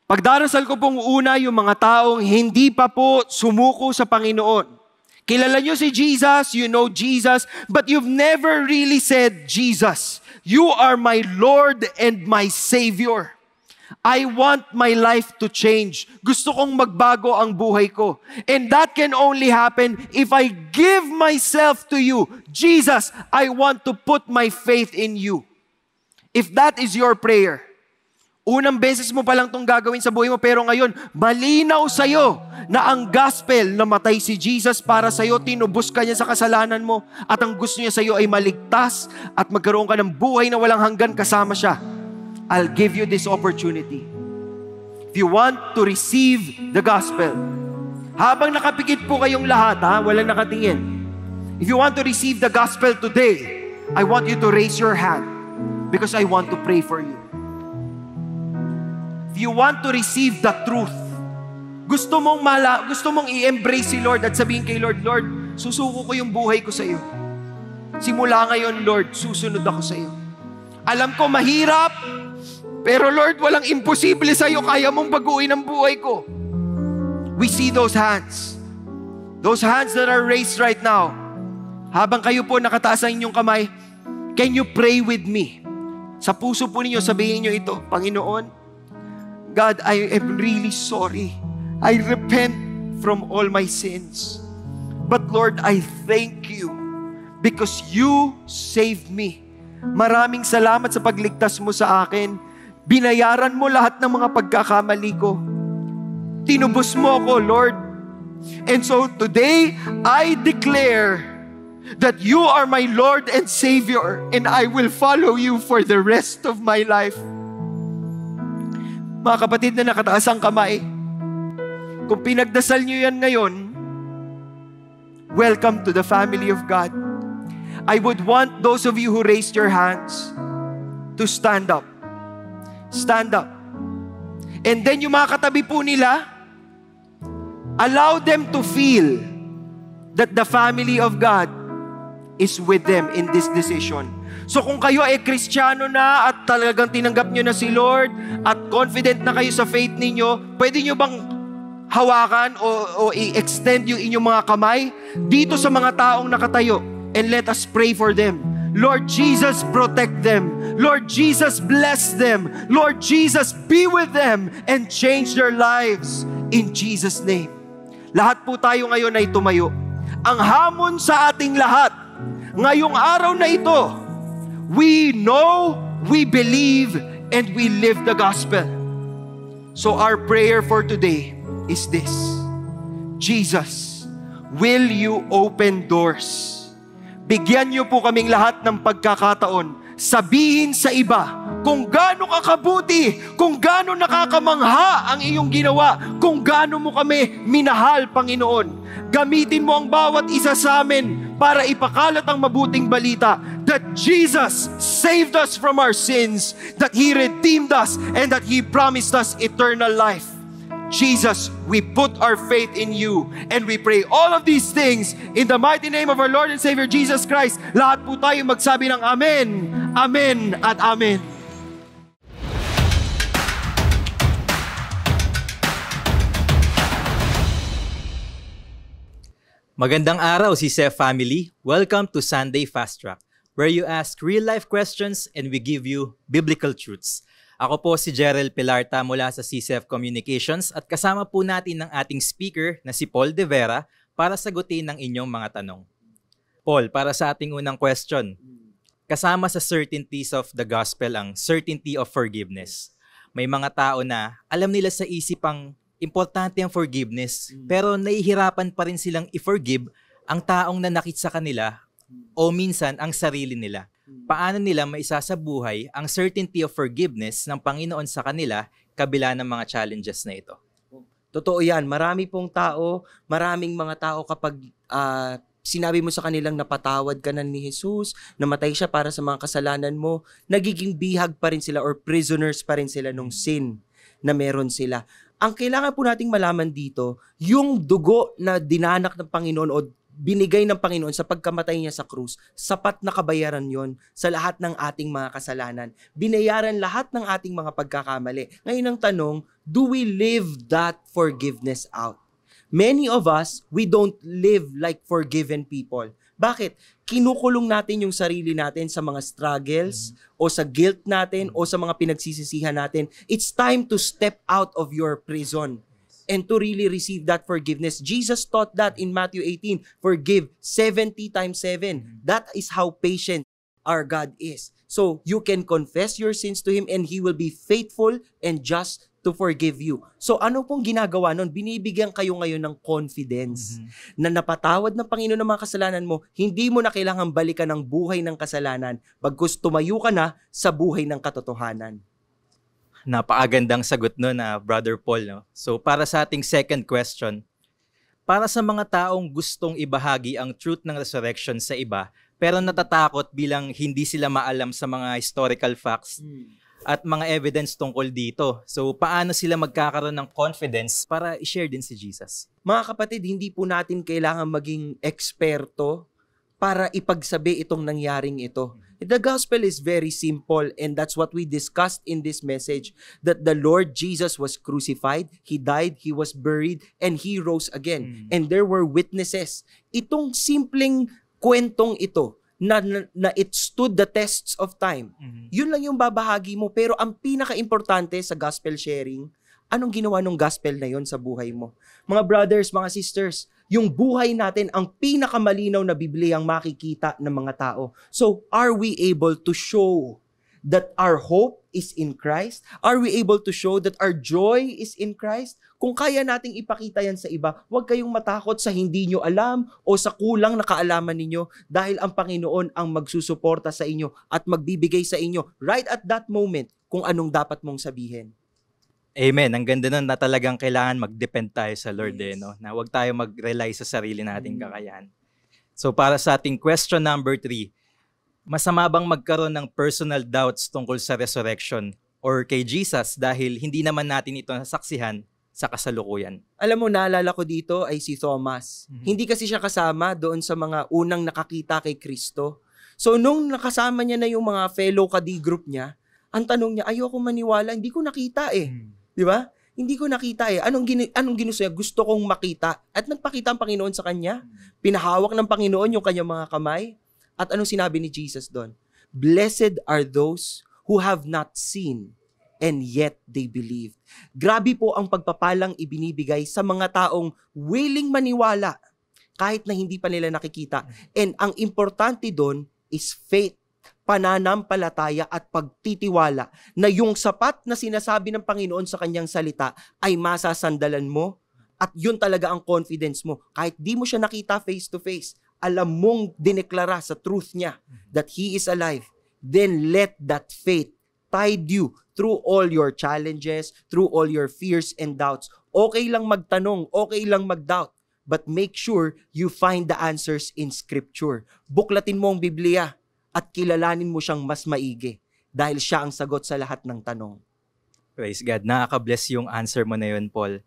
[SPEAKER 1] Pagdarasal ko pong una yung mga taong hindi pa po sumuko sa Panginoon. Kilala nyo si Jesus, you know Jesus, but you've never really said, Jesus, you are my Lord and my Savior. I want my life to change. Gusto kong magbago ang buhay ko. And that can only happen if I give myself to you. Jesus, I want to put my faith in you. If that is your prayer, unang beses mo pa lang itong gagawin sa buhay mo, pero ngayon, malinaw sa'yo na ang gospel na matay si Jesus para sa'yo, tinubos ka niya sa kasalanan mo, at ang gusto niya sa'yo ay maligtas at magkaroon ka ng buhay na walang hanggan kasama siya. I'll give you this opportunity. If you want to receive the gospel, habang nakapikit po kayong lahat, walang nakatingin. If you want to receive the gospel today, I want you to raise your hand because I want to pray for you. If you want to receive the truth, gusto mong i-embrace si Lord at sabihin kay Lord, Lord, susuko ko yung buhay ko sa iyo. Simula ngayon, Lord, susunod ako sa iyo. Alam ko mahirap, pero Lord, walang imposible sa iyo. Kaya mong baguhin ang buhay ko. We see those hands. Those hands that are raised right now. Habang kayo po nakataas ang inyong kamay, can you pray with me? Sa puso po ninyo, sabihin nyo ito, Panginoon, God, I am really sorry. I repent from all my sins. But Lord, I thank you because you saved me. Maraming salamat sa pagligtas mo sa akin. Binayaran mo lahat ng mga pagkakamali ko. Tinubos mo ako, Lord. And so today, I declare that you are my Lord and Savior, and I will follow you for the rest of my life. Mga kapatid na nakataas ang kamay, kung pinagdasal nyo yan ngayon, welcome to the family of God. I would want those of you who raised your hands to stand up. Stand up. And then yung mga katabi po nila, allow them to feel that the family of God is with them in this decision. So kung kayo ay Kristiyano na at talagang tinanggap nyo na si Lord at confident na kayo sa faith ninyo, pwede nyo bang hawakan o i-extend yung inyong mga kamay dito sa mga taong nakatayo, and let us pray for them. Lord Jesus, protect them. Lord Jesus, bless them. Lord Jesus, be with them and change their lives. In Jesus' name. Lahat po tayo ngayon ay tumayo. Ang hamon sa ating lahat, ngayong araw na ito, we know, we believe, and we live the gospel. So our prayer for today is this: Jesus, will you open doors? Bigyan niyo po kaming lahat ng pagkakataon. Sabihin sa iba kung gaano kakabuti, kung gaano nakakamangha ang iyong ginawa, kung gaano mo kami minahal, Panginoon. Gamitin mo ang bawat isa sa amin para ipakalat ang mabuting balita that Jesus saved us from our sins, that He redeemed us, and that He promised us eternal life. Jesus, we put our faith in you and we pray all of these things in the mighty name of our Lord and Savior Jesus Christ. Lahat po tayo magsabi ng Amen, Amen at Amen.
[SPEAKER 3] Magandang araw, CCF family. Welcome to Sunday Fast Track, where you ask real-life questions and we give you biblical truths. Ako po si Jerel Pilarta mula sa CCF Communications at kasama po natin ang ating speaker na si Paul De Vera para sagutin ang inyong mga tanong. Paul, para sa ating unang question, kasama sa certainties of the gospel ang certainty of forgiveness. May mga tao na alam nila sa isip ang importante ang forgiveness, pero nahihirapan pa rin silang i-forgive ang taong nanakit sa kanila o minsan ang sarili nila. Paano nila maisasabuhay ang certainty of forgiveness ng Panginoon sa kanila kabila ng mga challenges na ito?
[SPEAKER 4] Totoo yan. Marami pong tao, maraming mga tao kapag sinabi mo sa kanilang napatawad ka na ni Jesus, namatay siya para sa mga kasalanan mo, nagiging bihag pa rin sila or prisoners pa rin sila nung sin na meron sila. Ang kailangan po nating malaman dito, yung dugo na dinanak ng Panginoon o binigay ng Panginoon sa pagkamatay niya sa krus, sapat na kabayaran yon sa lahat ng ating mga kasalanan. Binayaran lahat ng ating mga pagkakamali. Ngayon ang tanong, do we live that forgiveness out? Many of us, we don't live like forgiven people. Bakit? Kinukulong natin yung sarili natin sa mga struggles o sa guilt natin o sa mga pinagsisisihan natin. It's time to step out of your prison and to really receive that forgiveness. Jesus taught that in Matthew 18, forgive 70 times 7. That is how patient our God is. So you can confess your sins to Him and He will be faithful and just to forgive you. So ano pong ginagawa nun? Binibigyan kayo ngayon ng confidence na napatawad ng Panginoon ng mga kasalanan mo, hindi mo na kailangan balikan ng buhay ng kasalanan, bagkus tumayo ka na sa buhay ng katotohanan.
[SPEAKER 3] Napakagandang sagot no na Brother Paul. No? So para sa ating second question, para sa mga taong gustong ibahagi ang truth ng resurrection sa iba, pero natatakot bilang hindi sila maalam sa mga historical facts at mga evidence tungkol dito. So paano sila magkakaroon ng confidence para i-share din si Jesus?
[SPEAKER 4] Mga kapatid, hindi po natin kailangan maging eksperto para ipagsabi itong nangyaring ito. The gospel is very simple and that's what we discussed in this message, that the Lord Jesus was crucified, He died, He was buried, and He rose again. And there were witnesses. Itong simpleng kwentong ito, na it stood the tests of time. Yun lang yung babahagi mo. Pero ang pinaka-importante sa gospel sharing, anong ginawa ng gospel na yon sa buhay mo? Mga brothers, mga sisters, yung buhay natin ang pinakamalinaw na Bibliyang makikita ng mga tao. So, are we able to show that our hope is in Christ? Are we able to show that our joy is in Christ? Kung kaya nating ipakita yan sa iba, huwag kayong matakot sa hindi nyo alam o sa kulang na kaalaman ninyo dahil ang Panginoon ang magsusuporta sa inyo at magbibigay sa inyo right at that moment kung anong dapat mong sabihin.
[SPEAKER 3] Amen. Ang ganda nun na talagang kailangan mag-depend tayo sa Lord. No? Na huwag tayo mag-rely sa sarili nating kakayahan. So para sa ating question number 3, masama bang magkaroon ng personal doubts tungkol sa resurrection or kay Jesus dahil hindi naman natin ito nasaksihan sa kasalukuyan?
[SPEAKER 4] Alam mo, naalala ko dito ay si Thomas. Hindi kasi siya kasama doon sa mga unang nakakita kay Kristo. So nung nakasama niya na yung mga fellow kadi group niya, ang tanong niya, ayoko maniwala, hindi ko nakita eh. Di ba? Hindi ko nakita eh. Anong ginusto niya? Gusto kong makita. At nagpakita ang Panginoon sa kanya. Pinahawak ng Panginoon yung kanyang mga kamay. At anong sinabi ni Jesus doon? Blessed are those who have not seen and yet they believed. Grabe po ang pagpapalang ibinibigay sa mga taong willing maniwala kahit na hindi pa nila nakikita. And ang importante doon is faith, pananampalataya at pagtitiwala na yung sapat na sinasabi ng Panginoon sa kanyang salita ay masasandalan mo at yun talaga ang confidence mo. Kahit di mo siya nakita face to face, alam mong dineklara sa truth niya that He is alive. Then let that faith tide you through all your challenges, through all your fears and doubts. Okay lang magtanong, okay lang mag-doubt, but make sure you find the answers in Scripture. Buklatin mo ang Biblia at kilalanin mo siyang mas maigi dahil siya ang sagot sa lahat ng tanong.
[SPEAKER 3] Praise God. Nakaka-bless yung answer mo na yun, Paul.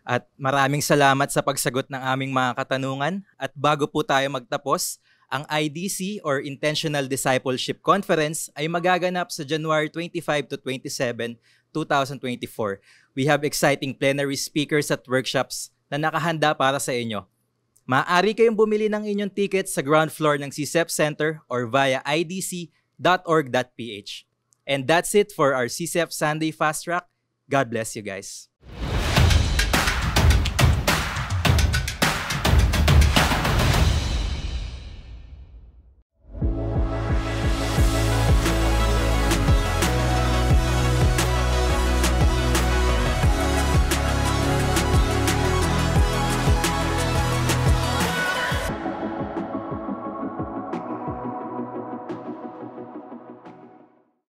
[SPEAKER 3] At maraming salamat sa pagsagot ng aming mga katanungan. At bago po tayo magtapos, ang IDC or Intentional Discipleship Conference ay magaganap sa January 25 to 27, 2024. We have exciting plenary speakers at workshops na nakahanda para sa inyo. Maaari kayong bumili ng inyong tickets sa ground floor ng CCEP Center or via idc.org.ph. And that's it for our CCEP Sunday Fast Track. God bless you guys.